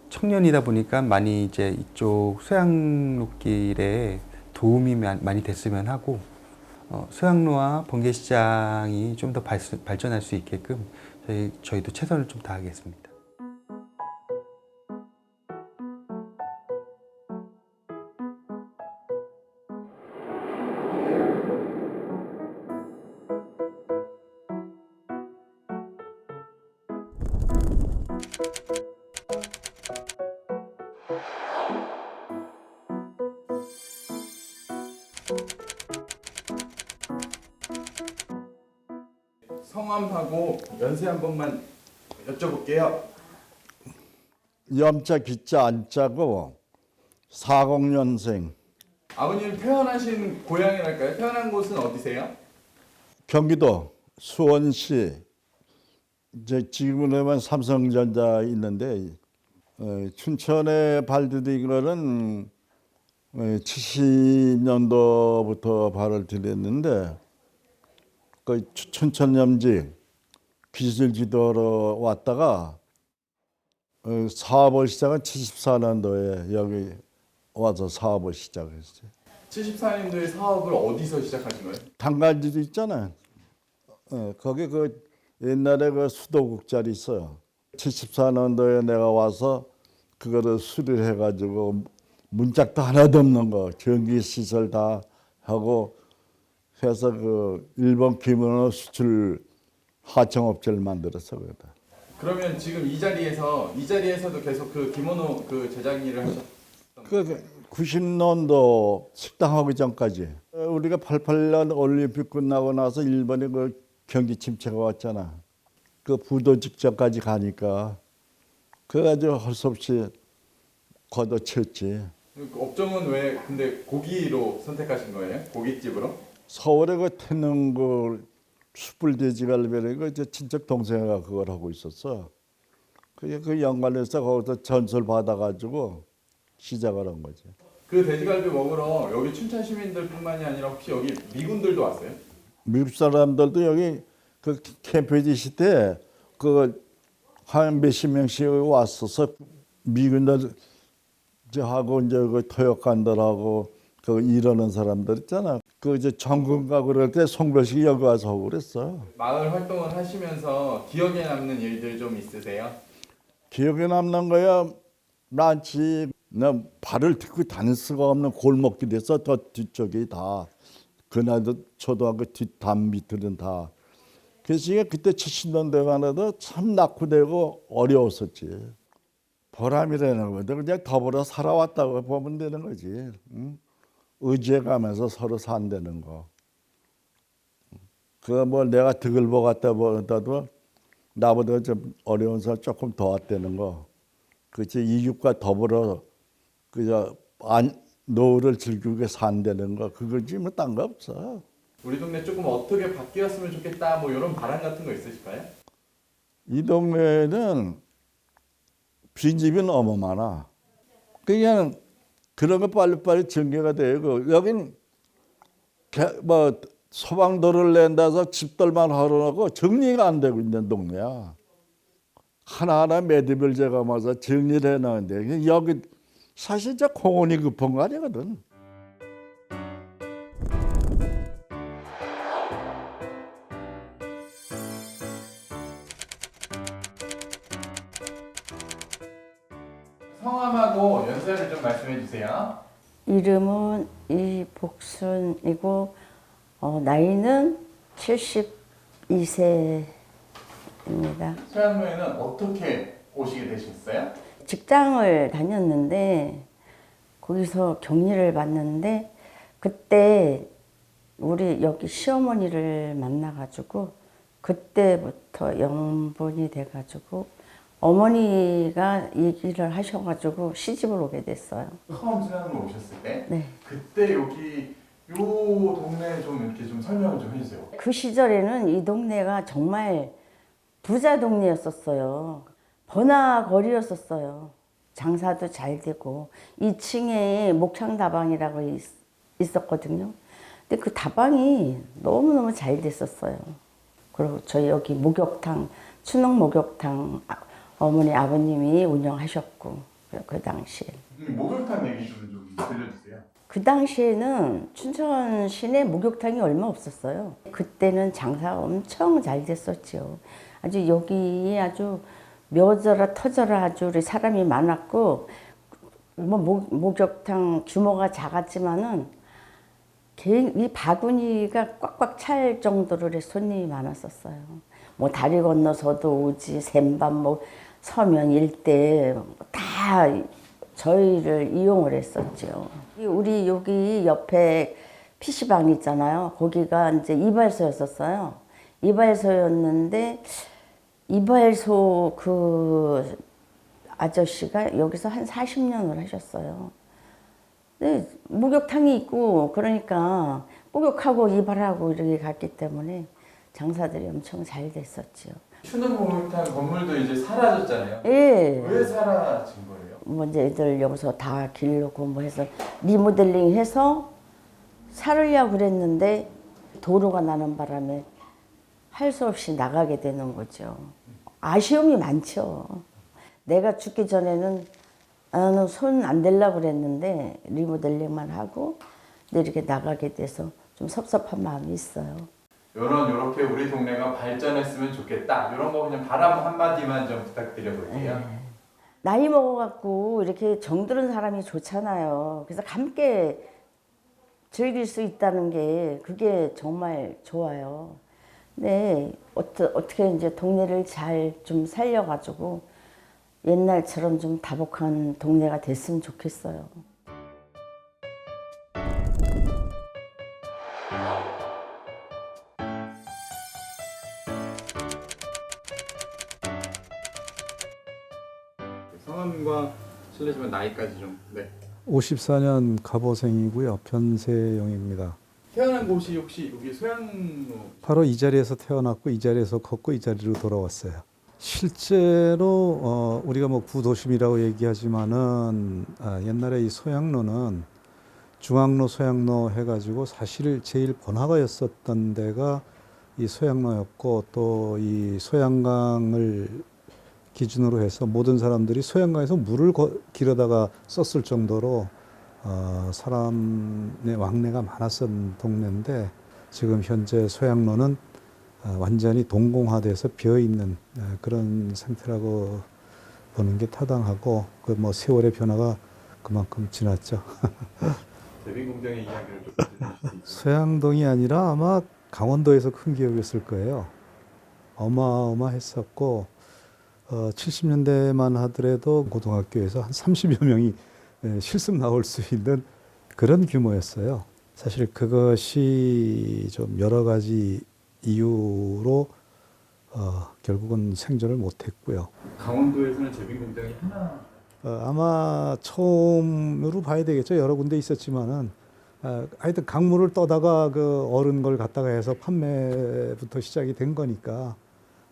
청년이다 보니까 많이 이제 이쪽 소양로길에 도움이 많이 됐으면 하고 소양로와 번개시장이 좀 더 발전할 수 있게끔 저희도 최선을 좀 다하겠습니다. 성함하고 연세 한 번만 여쭤볼게요. 염자 기자 안자고 40년생. 아버님 태어나신 고향이랄까요? 태어난 곳은 어디세요? 경기도 수원시. 이제 지금은 삼성전자 있는데 춘천에 발디딘 거는 70년도부터 발을 들였는데 그 춘천염지 기술지도로 왔다가 사업을 시작한 74년도에 여기 와서 사업을 시작했어요. 74년도에 사업을 어디서 시작하신 거예요? 당간지도 있잖아요. 거기 그 옛날에 그 수도국자리 있어요. 74년도에 내가 와서 그거를 수리해가지고 문짝도 하나도 없는 거 전기시설 다 하고 해서 그 일본 기문호 수출 하청업체를 만들었어. 그다. 그러면 지금 이 자리에서도 계속 그 기모노 그 제작 일을 하셨던 그 90년도 식당 하기 전까지 우리가 88년 올림픽 끝나고 나서 일본에 그 경기 침체가 왔잖아. 그 부도 직전까지 가니까 그래가지고 할 수 없이 걷어쳤지. 그 업종은 왜 근데 고기로 선택하신 거예요? 고깃집으로? 서울에 그 태릉 그 숯불 돼지갈비를 그 친척 동생이 그걸 하고 있었어. 그게 그 연관해서 거기서 전설 받아가지고 시작을 한 거지. 그 돼지갈비 먹으러 여기 춘천 시민들뿐만이 아니라 혹시 여기 미군들도 왔어요? 미국 사람들도 여기 그 캠페인 시대 그한 몇십 명씩 왔어서 미군들 하고 이제 그 토역관들하고 그 일하는 사람들 있잖아. 그 이제 전군 가고 그럴 때 송별식 여기 와서 하고 그랬어. 마을 활동을 하시면서 기억에 남는 일들 좀 있으세요? 기억에 남는 거야 많지. 나 발을 딛고 다닐 수가 없는 골목길에서 더 뒤쪽이 다 그날도 초등학교 뒷담 밑들은 다. 그래서 이게 그때 70년대만 해도 참 낙후되고 어려웠었지. 보람이라는 건데 그냥 더불어 살아왔다고 보면 되는 거지. 응? 의지해가면서 서로 산다는 거. 그 뭐 내가 득을 보았다 보다도 나보다 좀 어려운 사람 조금 더 왔다는 거. 그치 이웃과 더불어 그저 노후를 즐기게 산다는 거. 그거지 뭐 딴 거 없어. 우리 동네 조금 어떻게 바뀌었으면 좋겠다 뭐 이런 바람 같은 거 있으실까요? 이 동네에는 빈집이 너무 많아. 그냥 그런 거 빨리빨리 전개가 되고 여긴 뭐 소방도를 낸다서 집들만 하러나고 정리가 안 되고 있는 동네야. 하나하나 매듭을 재가면서 정리를 해놨는데 여기 사실 저 공원이 급한 거 아니거든. 성함하고 연세를 좀 말씀해 주세요. 이름은 이복순이고 나이는 72세입니다. 서양로에는 어떻게 오시게 되셨어요? 직장을 다녔는데 거기서 격리를 받는데 그때 우리 여기 시어머니를 만나가지고 그때부터 영분이 돼가지고 어머니가 얘기를 하셔가지고 시집을 오게 됐어요. 처음 서양로 오셨을 때? 네. 그때 여기 요 동네 좀 이렇게 좀 설명을 좀 해주세요. 그 시절에는 이 동네가 정말 부자 동네였었어요. 번화거리였었어요. 장사도 잘 되고 2층에 목창다방이라고 있었거든요. 근데 그 다방이 너무너무 잘 됐었어요. 그리고 저희 여기 목욕탕, 추능 목욕탕 어머니 아버님이 운영하셨고 그 당시에. 목욕탕 얘기 좀 들려주세요. 그 당시에는 춘천 시내 목욕탕이 얼마 없었어요. 그때는 장사가 엄청 잘 됐었죠. 아주 여기에 아주 묘져라 터져라 아주 우리 사람이 많았고 뭐 목욕탕 규모가 작았지만은 이 바구니가 꽉꽉 찰 정도로 손님이 많았었어요. 뭐 다리 건너서도 오지 샘밤 뭐 서면 일대 다 저희를 이용을 했었죠. 우리 여기 옆에 PC방 있잖아요. 거기가 이제 이발소였었어요. 이발소였는데 이발소 그 아저씨가 여기서 한 40년을 하셨어요. 근데 목욕탕이 있고 그러니까 목욕하고 이발하고 이렇게 갔기 때문에 장사들이 엄청 잘 됐었죠. 추능 목욕탕 건물도 이제 사라졌잖아요. 예. 왜 사라진 거예요? 뭐 이제 애들 여기서 다 기르고 뭐 해서 리모델링 해서 살으려고 그랬는데 도로가 나는 바람에 할 수 없이 나가게 되는 거죠. 아쉬움이 많죠. 내가 죽기 전에는 나는 손 안 대려고 그랬는데 리모델링만 하고 근데 이렇게 나가게 돼서 좀 섭섭한 마음이 있어요. 이렇게 우리 동네가 발전했으면 좋겠다. 이런 거 그냥 바람 한마디만 좀 부탁드려 볼게요. 나이 먹어갖고 이렇게 정들은 사람이 좋잖아요. 그래서 함께 즐길 수 있다는 게 그게 정말 좋아요. 네, 어떻게 이제 동네를 잘 좀 살려가지고 옛날처럼 좀 다복한 동네가 됐으면 좋겠어요. 성함과 실례지만 나이까지 좀. 네. 54년 갑오생이고요. 변세영입니다. 태어난 곳이 혹시 여기 소양로? 바로 이 자리에서 태어났고 이 자리에서 컸고 이 자리로 돌아왔어요. 실제로 우리가 뭐 구도심이라고 얘기하지만은 옛날에 이 소양로는 중앙로, 소양로 해가지고 사실 제일 번화가였었던 데가 이 소양로였고 또 이 소양강을 기준으로 해서 모든 사람들이 소양강에서 물을 길어다가 썼을 정도로 사람의 왕래가 많았던 동네인데 지금 현재 소양로는 완전히 동공화돼서 비어있는 그런 상태라고 보는 게 타당하고 그 뭐 세월의 변화가 그만큼 지났죠. 제빙공장의 이야기를 좀 들려주실 수 있어요? 소양동이 아니라 아마 강원도에서 큰 기업이었을 거예요. 어마어마했었고 70년대만 하더라도 고등학교에서 한 30여 명이 실습 나올 수 있는 그런 규모였어요. 사실 그것이 좀 여러 가지 이유로 결국은 생존을 못했고요. 강원도에서는 제빙공장이 하나? 아마 처음으로 봐야 되겠죠. 여러 군데 있었지만은 하여튼 강물을 떠다가 그 얼은 걸 갖다가 해서 판매부터 시작이 된 거니까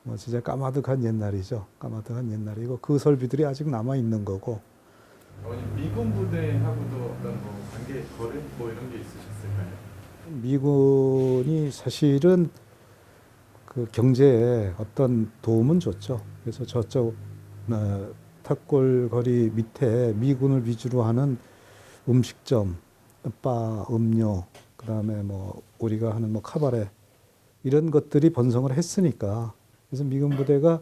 뭐 진짜 까마득한 옛날이죠. 까마득한 옛날이고 그 설비들이 아직 남아 있는 거고. 어머니 미군 부대하고도 어떤 뭐 관계 거래 뭐 이런 게 있으셨을까요? 미군이 사실은 그 경제에 어떤 도움은 줬죠. 그래서 저쪽 탑골 거리 밑에 미군을 위주로 하는 음식점, 바, 음료, 그다음에 뭐 우리가 하는 뭐 카바레 이런 것들이 번성을 했으니까 그래서 미군 부대가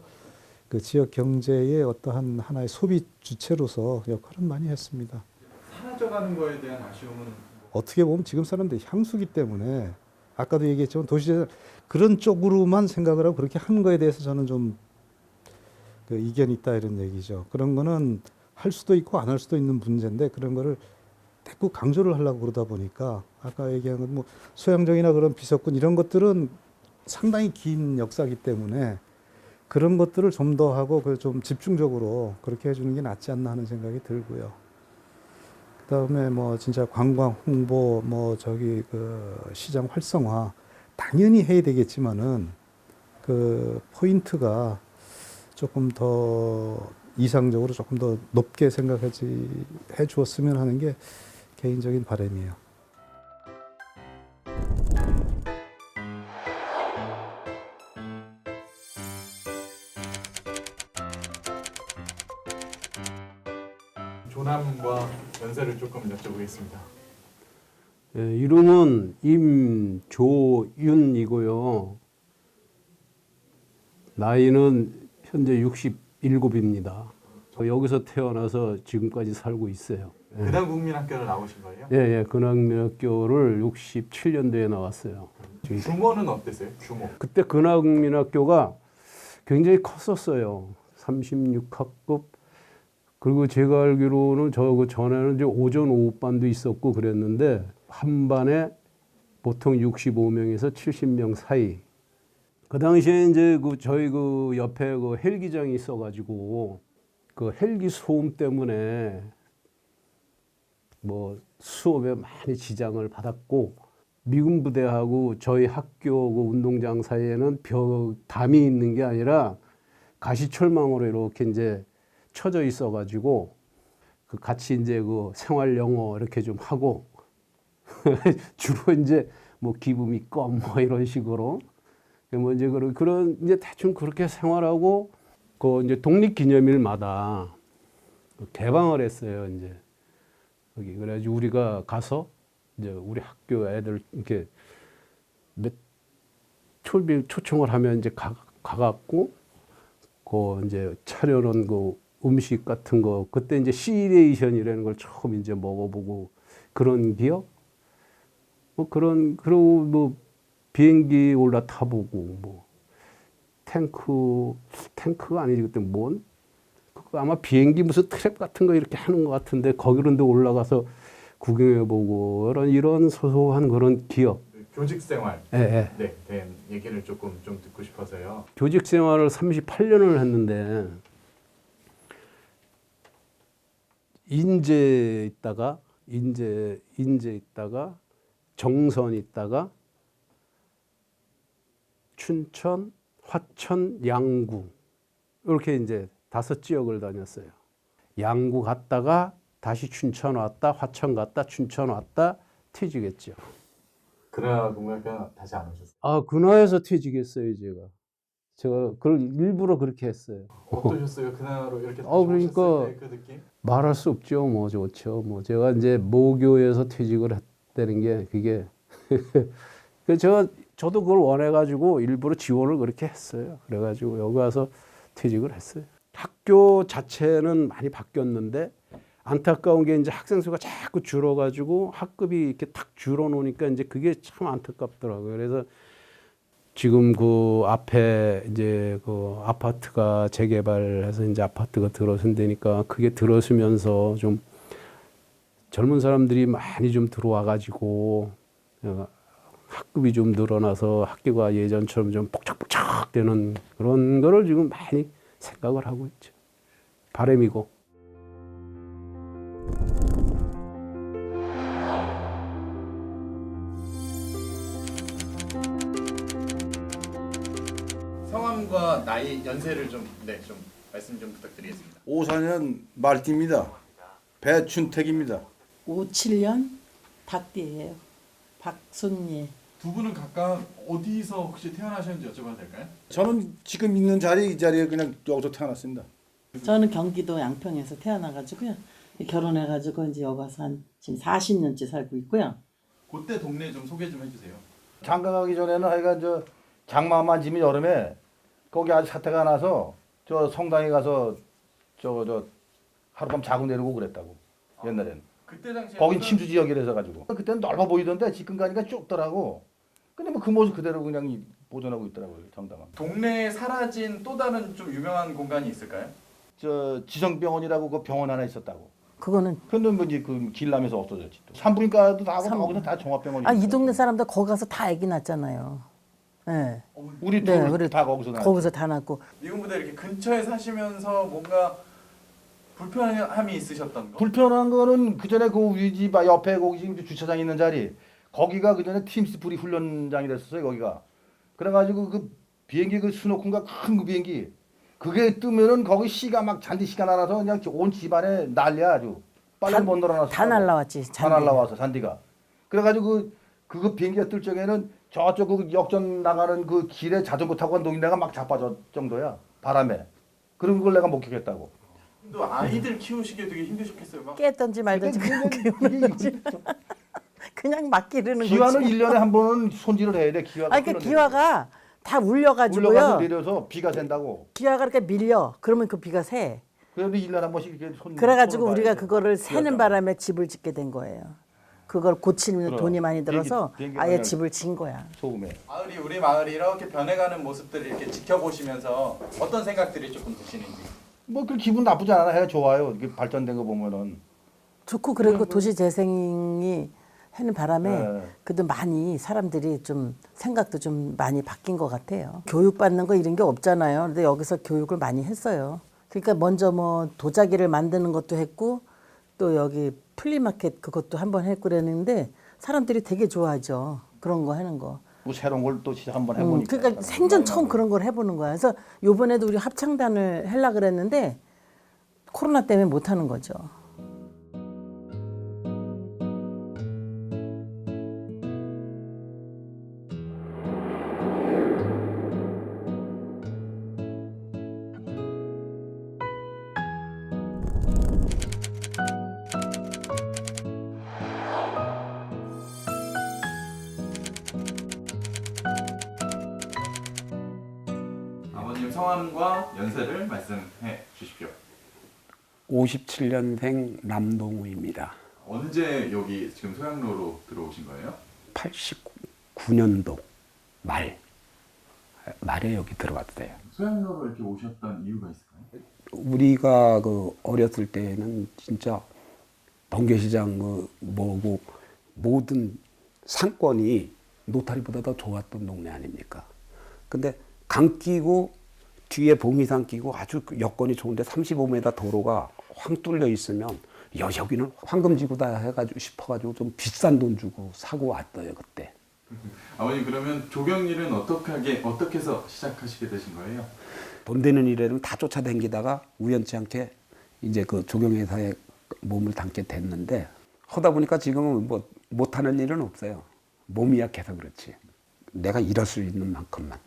그 지역 경제의 어떠한 하나의 소비 주체로서 역할은 많이 했습니다. 사라져가는 거에 대한 아쉬움은? 어떻게 보면 지금 사람들이 향수기 때문에 아까도 얘기했지만 도시재 그런 쪽으로만 생각을 하고 그렇게 하는 거에 대해서 저는 좀 그 이견이 있다 이런 얘기죠. 그런 거는 할 수도 있고 안 할 수도 있는 문제인데 그런 거를 자꾸 강조를 하려고 그러다 보니까 아까 얘기한 건 뭐 소양정이나 그런 비석군 이런 것들은 상당히 긴 역사이기 때문에 그런 것들을 좀 더 하고 그 좀 집중적으로 그렇게 해주는 게 낫지 않나 하는 생각이 들고요. 그다음에 뭐 진짜 관광 홍보 뭐 저기 그 시장 활성화 당연히 해야 되겠지만은 그 포인트가 조금 더 이상적으로 조금 더 높게 해 주었으면 하는 게 개인적인 바람이에요. 조남과 연세를 조금 여쭤보겠습니다. 예, 이름은 임조윤이고요. 나이는 현재 67입니다. 여기서 태어나서 지금까지 살고 있어요. 근황국민학교를 나오신 거예요? 예, 예. 근황국민학교를 67년도에 나왔어요. 규모는 어땠어요? 규모? 그때 근황국민학교가 굉장히 컸었어요. 36학급. 그리고 제가 알기로는 그 전에는 이제 오전 오후반도 있었고 그랬는데 한 반에 보통 65명에서 70명 사이. 그 당시에 이제 저희 옆에 헬기장이 있어가지고 그 헬기 소음 때문에 뭐 수업에 많이 지장을 받았고 미군 부대하고 저희 학교 운동장 사이에는 담이 있는 게 아니라 가시철망으로 이렇게 이제 쳐져 있어가지고 그 같이 이제 생활 영어 이렇게 좀 하고 주로 이제 뭐 기부미 껌 뭐 이런 식으로 뭐 이제 그런 이제 대충 그렇게 생활하고 이제 독립기념일마다 개방을 했어요. 이제 여기 그래가지고 우리가 가서 이제 우리 학교 애들 이렇게 초청을 하면 이제 가갖고 이제 차려놓은 음식 같은 거 그때 이제 시레이션이라는 걸 처음 이제 먹어보고 그런 기억 그리고 비행기 올라타보고 뭐 탱크가 아니지 그때 뭔 그거 아마 비행기 무슨 트랩 같은 거 이렇게 하는 것 같은데 거기런데 올라가서 구경해보고 이런 소소한 그런 기억. 교직 생활 예. 네, 된 얘기를 조금 좀 듣고 싶어서요. 교직 생활을 38년을 했는데 인제 있다가 정선 있다가 춘천, 화천, 양구 이렇게 이제 5지역을 다녔어요. 양구 갔다가 다시 춘천 왔다, 화천 갔다, 춘천 왔다 퇴직했죠. 그러나 동네가 다시 안 오셨어요? 아, 근화에서 퇴직했어요, 제가 그걸 일부러 그렇게 했어요. 어떠셨어요? 그날로 이렇게 다시 그러니까 오셨을 때 그 느낌? 말할 수 없죠. 뭐 좋죠. 뭐 제가 이제 모교에서 퇴직을 했다는 게 그게 그래서 저도 그걸 원해가지고 일부러 지원을 그렇게 했어요. 그래가지고 여기 와서 퇴직을 했어요. 학교 자체는 많이 바뀌었는데 안타까운 게 이제 학생 수가 자꾸 줄어가지고 학급이 이렇게 탁 줄어놓으니까 이제 그게 참 안타깝더라고요. 그래서 지금 그 앞에 이제 그 아파트가 재개발해서 이제 아파트가 들어선다니까 그게 들어서면서 좀 젊은 사람들이 많이 좀 들어와가지고 학급이 좀 늘어나서 학교가 예전처럼 좀 복작복작 되는 그런 거를 지금 많이 생각을 하고 있죠. 바람이고. 성함과 나이, 연세를 좀 말씀 좀 부탁드리겠습니다. 54년 말띠입니다. 배춘택입니다. 57년 박띠예요. 박순예. 두 분은 각각 어디서 혹시 태어나셨는지 여쭤봐도 될까요? 저는 지금 있는 자리 이 자리에 그냥 여기서 태어났습니다. 저는 경기도 양평에서 태어나가지고요. 결혼해가지고 이제 여기 와서 한 지금 40년째 살고 있고요. 그때 동네 좀 소개 좀 해주세요. 장가 가기 전에는 하여간 저 장마만 지면 여름에 거기 아주 사태가 나서 저 성당에 가서 저 하룻밤 자고 내려오고 그랬다고 옛날에는. 그때 당시에 거긴 침수 지역이라서 가지고 그때는 넓어 보이던데 지금 가니까 좁더라고. 근데 뭐 그 모습 그대로 그냥 보존하고 있더라고요 정당은. 동네에 사라진 또 다른 좀 유명한 공간이 있을까요? 저 지성병원이라고 그 병원 하나 있었다고. 그거는 근데 뭐 이제 그 길남에서 없어졌지. 또. 산부인과도 다 하고 거기서 다 종합병원이. 이 동네 사람들 거기 가서 다 아기 낳잖아요. 네. 우리 둘 다 거기서 낳았죠. 거기서 다 낳고. 미군부대 이렇게 근처에 사시면서 뭔가 불편함이 있으셨던 거? 불편한 거는 그 전에 그 우리 집 옆에 거기 지금 주차장 있는 자리 거기가 그 전에 팀스프리 훈련장이 됐었어요 거기가. 그래가지고 그 비행기 그 스노큰가 큰 그 비행기 그게 뜨면은 거기 씨가 막 잔디 씨가 날아서 그냥 온 집안에 난리야 아주. 빨리 못 놀아놨어. 다 날라왔지. 다 날라와서 잔디가. 그래가지고 그거 비행기가 뜰 적에는 저쪽 그 역전 나가는 그 길에 자전거 타고 간 노인네가 막 자빠질 정도야 바람에. 그런 걸 내가 목격했다고. 또 아이들 키우시기에 되게 힘드셨겠어요. 막. 깼던지 말던지 그냥 키우는 거지. 그냥 막 기르는 거지. 기와는 1년에 한 번은 손질을 해야 돼. 기와가. 그러니까 기와가 다 울려가지고요. 울려가서 내려서 비가 샌다고. 기와가 이렇게 밀려. 그러면 그 비가 새. 그래도 1년에 한 번씩 이렇게 그래가지고 우리가 그거를 새는 바람에 집을 짓게 된 거예요. 그걸 고치면 그럼. 돈이 많이 들어서 비행기 아예 그냥 집을 진 거야. 소금에. 우리 마을이 이렇게 변해가는 모습들을 이렇게 지켜보시면서 어떤 생각들이 조금 드시는지. 뭐 그 기분 나쁘지 않아. 해가 좋아요. 이렇게 발전된 거 보면은. 좋고 그리고 도시 재생이 하는 바람에 네. 그래도 많이 사람들이 좀 생각도 좀 많이 바뀐 것 같아요. 교육받는 거 이런 게 없잖아요. 근데 여기서 교육을 많이 했어요. 그러니까 먼저 뭐 도자기를 만드는 것도 했고 또 여기 플리마켓 그것도 한번 했고 그랬는데 사람들이 되게 좋아하죠. 그런 거 하는 거. 뭐 새로운 걸 또 한번 해보니까. 그러니까 생전 처음 그런 걸 해보는 거야. 그래서 요번에도 우리 합창단을 하려고 그랬는데 코로나 때문에 못 하는 거죠. 아버님 성함과 연세를 말씀해 주십시오. 57년생 남동우입니다. 언제 여기 지금 소양로로 들어오신 거예요? 89년도 말에 여기 들어갔어요. 소양로로 이렇게 오셨던 이유가 있을까요? 우리가 그 어렸을 때는 진짜 번개시장 뭐고 모든 상권이 노타리보다 더 좋았던 동네 아닙니까? 근데 강 끼고 뒤에 봉이산 끼고 아주 여건이 좋은데 35m 도로가 황 뚫려 있으면 여기는 황금지구다 해가지고 싶어가지고 좀 비싼 돈 주고 사고 왔어요 그때. 아버님 그러면 조경일은 어떻게 해서 시작하시게 되신 거예요? 돈 되는 일에는 다 쫓아다니다가 우연치 않게 이제 그 조경회사에 몸을 담게 됐는데 하다 보니까 지금은 뭐 못하는 일은 없어요. 몸이 약해서 그렇지. 내가 일할 수 있는 만큼만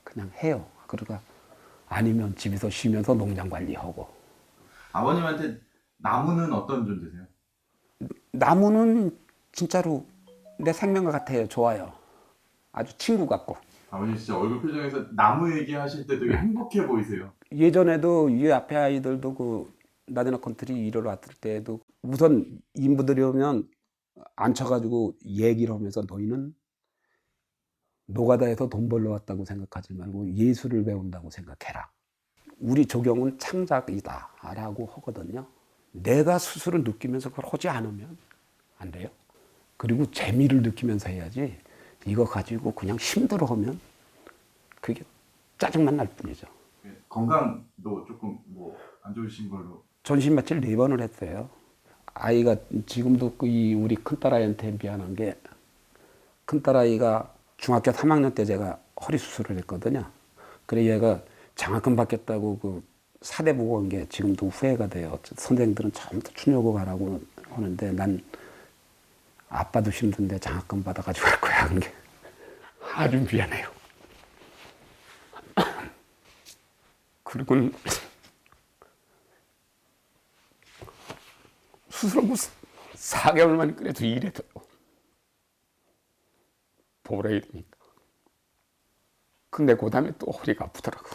그냥 해요. 그러니까 아니면 집에서 쉬면서 농장 관리하고. 아버님한테 나무는 어떤 존재세요? 나무는 진짜로 내 생명과 같아요. 좋아요. 아주 친구 같고. 아버님 진짜 얼굴 표정에서 나무 얘기하실 때 되게 행복해 보이세요. 예전에도 이 앞에 아이들도 그 나대나 컨트리 일을 왔을 때도 우선 인부들이 오면 앉혀가지고 얘기를 하면서 너희는 노가다에서 돈 벌러 왔다고 생각하지 말고 예술을 배운다고 생각해라. 우리 조경은 창작이다 라고 하거든요. 내가 스스로 느끼면서 그걸 하지 않으면 안 돼요. 그리고 재미를 느끼면서 해야지 이거 가지고 그냥 힘들어하면 그게 짜증만 날 뿐이죠. 건강도 조금 뭐 안 좋으신 걸로. 전신 마취를 4번을 했어요. 아이가 지금도 이 우리 큰딸아이한테 미안한 게 큰딸아이가 중학교 3학년 때 제가 허리 수술을 했거든요. 그래 얘가 장학금 받겠다고 그 사대 보고 온 게 지금도 후회가 돼요. 선생님들은 처음부터 춘여고 가라고 하는데 난 아빠도 힘든데 장학금 받아가지고 갈 거야 하는 게 아주 미안해요. 그리고 수술하고 4개월 만에 그래도 일해도 보호해야 되니까. 근데 그 다음에 또 허리가 아프더라고.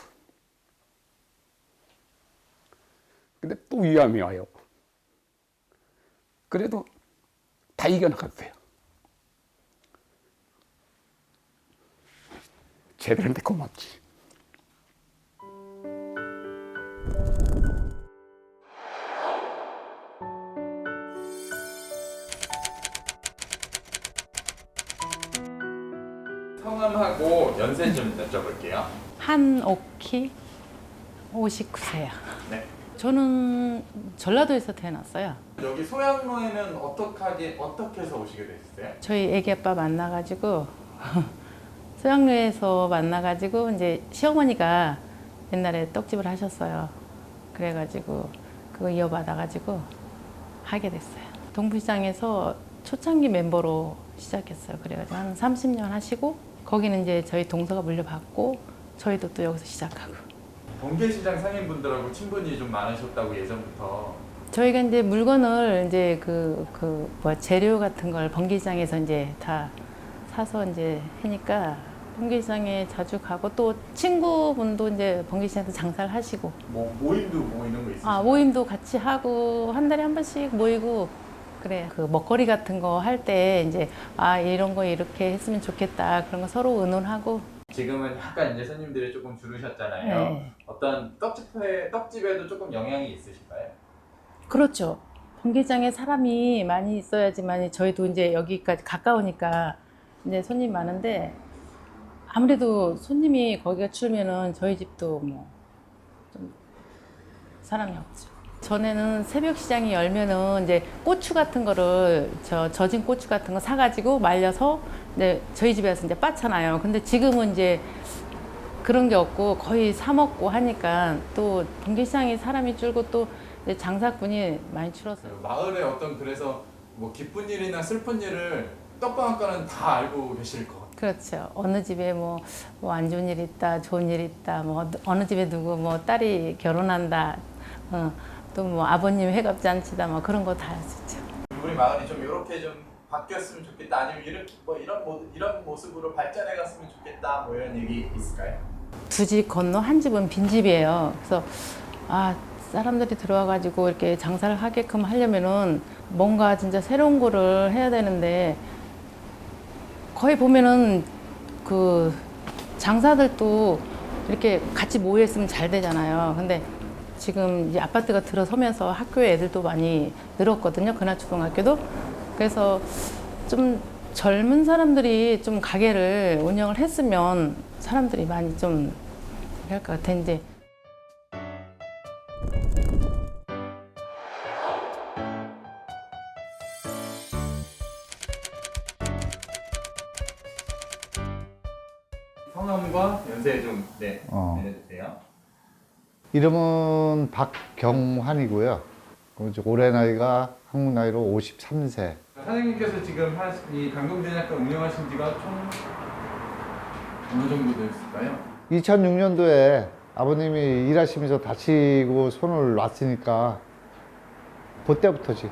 근데 또 위암이 와요. 그래도 다 이겨나갔어요. 쟤들한테 고맙지. 성함하고 연세 좀 여쭤볼게요. 한옥희 59세요. 네. 저는 전라도에서 태어났어요. 여기 소양로에는 어떻게 해서 오시게 되셨어요? 저희 애기 아빠 만나가지고 소양로에서 만나가지고 이제 시어머니가 옛날에 떡집을 하셨어요. 그래가지고 그거 이어받아가지고 하게 됐어요. 동부시장에서 초창기 멤버로 시작했어요. 그래가지고 한 30년 하시고 거기는 이제 저희 동서가 물려받고 저희도 또 여기서 시작하고. 번개시장 상인분들하고 친분이 좀 많으셨다고 예전부터. 저희가 이제 물건을 이제 재료 같은 걸 번개시장에서 이제 다 사서 이제 하니까 번개시장에 자주 가고 또 친구분도 이제 번개시장에서 장사를 하시고. 모임도 모이는 거 있으세요? 아, 모임도 같이 하고 한 달에 한 번씩 모이고 그래. 그 먹거리 같은 거 할 때 이제 이런 거 이렇게 했으면 좋겠다 그런 거 서로 의논하고. 지금은 약간 이제 손님들이 조금 줄으셨잖아요. 네. 어떤 떡집에도 조금 영향이 있으실까요? 그렇죠. 번개장에 사람이 많이 있어야지만 저희도 이제 여기까지 가까우니까 이제 손님 많은데 아무래도 손님이 거기가 추우면은 저희 집도 뭐 좀 사람이 없죠. 전에는 새벽 시장이 열면은 이제 고추 같은 거를 젖은 고추 같은 거 사가지고 말려서 이제 저희 집에 와서 이제 빻잖아요. 근데 지금은 이제 그런 게 없고 거의 사 먹고 하니까 또 번개시장이 사람이 줄고 또 이제 장사꾼이 많이 줄었어요. 마을에 어떤 그래서 뭐 기쁜 일이나 슬픈 일을 떡방앗간은 다 알고 계실 것 같아요. 그렇죠. 어느 집에 뭐 안 좋은 일 있다, 좋은 일 있다, 뭐 어느 집에 누구 뭐 딸이 결혼한다, 또 뭐 아버님 회갑잔치다, 뭐 그런 거 다 할 수 있죠. 우리 마을이 좀 이렇게 좀 바뀌었으면 좋겠다, 아니면 이렇게 뭐 이런 모습으로 발전해 갔으면 좋겠다, 뭐 이런 얘기 있을까요? 두 집 건너 한 집은 빈집이에요. 그래서 사람들이 들어와가지고 이렇게 장사를 하게끔 하려면은 뭔가 진짜 새로운 거를 해야 되는데 거의 보면은 그 장사들도 이렇게 같이 모여 있으면 잘 되잖아요. 근데 지금 이제 아파트가 들어서면서 학교에 애들도 많이 늘었거든요. 근하초등학교도. 그래서 좀 젊은 사람들이 좀 가게를 운영을 했으면 사람들이 많이 좀 할 것 같은데. 성함과 연세 좀 알려주세요. 이름은 박경환이고요. 올해 나이가 한국 나이로 53세. 사장님께서 지금 이 강동제약관 운영하신 지가 총 어느 정도 됐을까요? 2006년도에 아버님이 일하시면서 다치고 손을 놨으니까 그때부터지.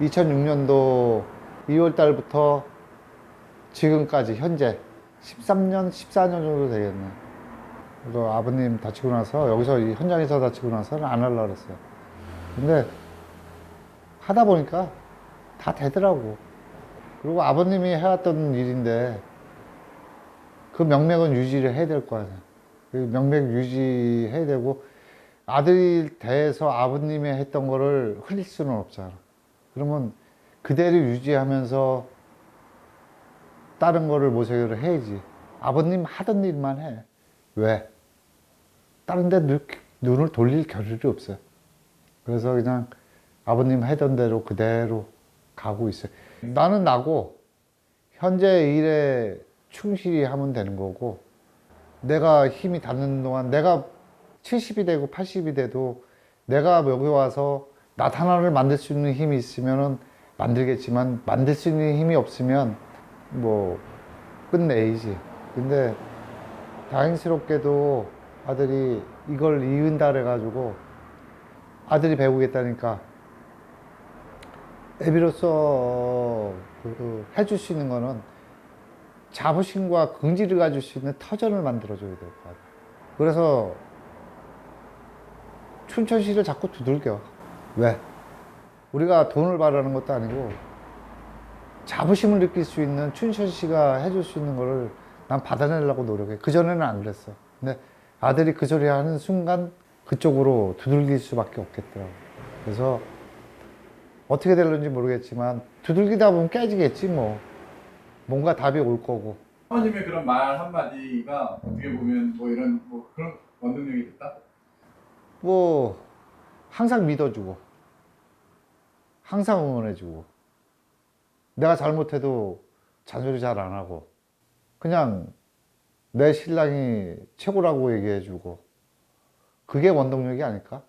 2006년도 2월 달부터 지금까지 현재 13년, 14년 정도 되겠네. 그래서 아버님 다치고 나서 여기서 이 현장에서 다치고 나서는 안 하려고 그랬어요. 근데 하다 보니까 다 되더라고. 그리고 아버님이 해왔던 일인데 그 명맥은 유지를 해야 될 거 아니야. 그 명맥 유지해야 되고 아들이 돼서 아버님이 했던 거를 흘릴 수는 없잖아. 그러면 그대로 유지하면서 다른 거를 모색을 해야지. 아버님 하던 일만 해. 왜? 다른 데 눈을 돌릴 겨를이 없어요. 그래서 그냥 아버님 하던 대로 그대로 가고 있어요. 나는 나고 현재 일에 충실히 하면 되는 거고, 내가 힘이 닿는 동안 내가 70이 되고 80이 돼도 내가 여기 와서 낫 하나를 만들 수 있는 힘이 있으면 만들겠지만 만들 수 있는 힘이 없으면 뭐 끝내야지. 근데 다행스럽게도 아들이 이걸 이은다 그래가지고 아들이 배우겠다니까 애비로서 해줄 수 있는 거는 자부심과 긍지를 가질 수 있는 터전을 만들어줘야 될 것 같아요. 그래서 춘천시를 자꾸 두들겨. 왜? 우리가 돈을 바라는 것도 아니고 자부심을 느낄 수 있는 춘천시가 해줄 수 있는 거를 난 받아내려고 노력해. 그전에는 안 그랬어. 근데 아들이 그 소리 하는 순간 그쪽으로 두들길 수밖에 없겠더라고. 그래서 어떻게 될는지 모르겠지만 두들기다 보면 깨지겠지 뭐. 뭔가 답이 올 거고. 사모님의 그런 말 한마디가 어떻게 보면 뭐 이런 뭐 그런 원동력이 됐다? 뭐 항상 믿어주고 항상 응원해주고 내가 잘못해도 잔소리 잘 안 하고 그냥 내 신랑이 최고라고 얘기해주고 그게 원동력이 아닐까?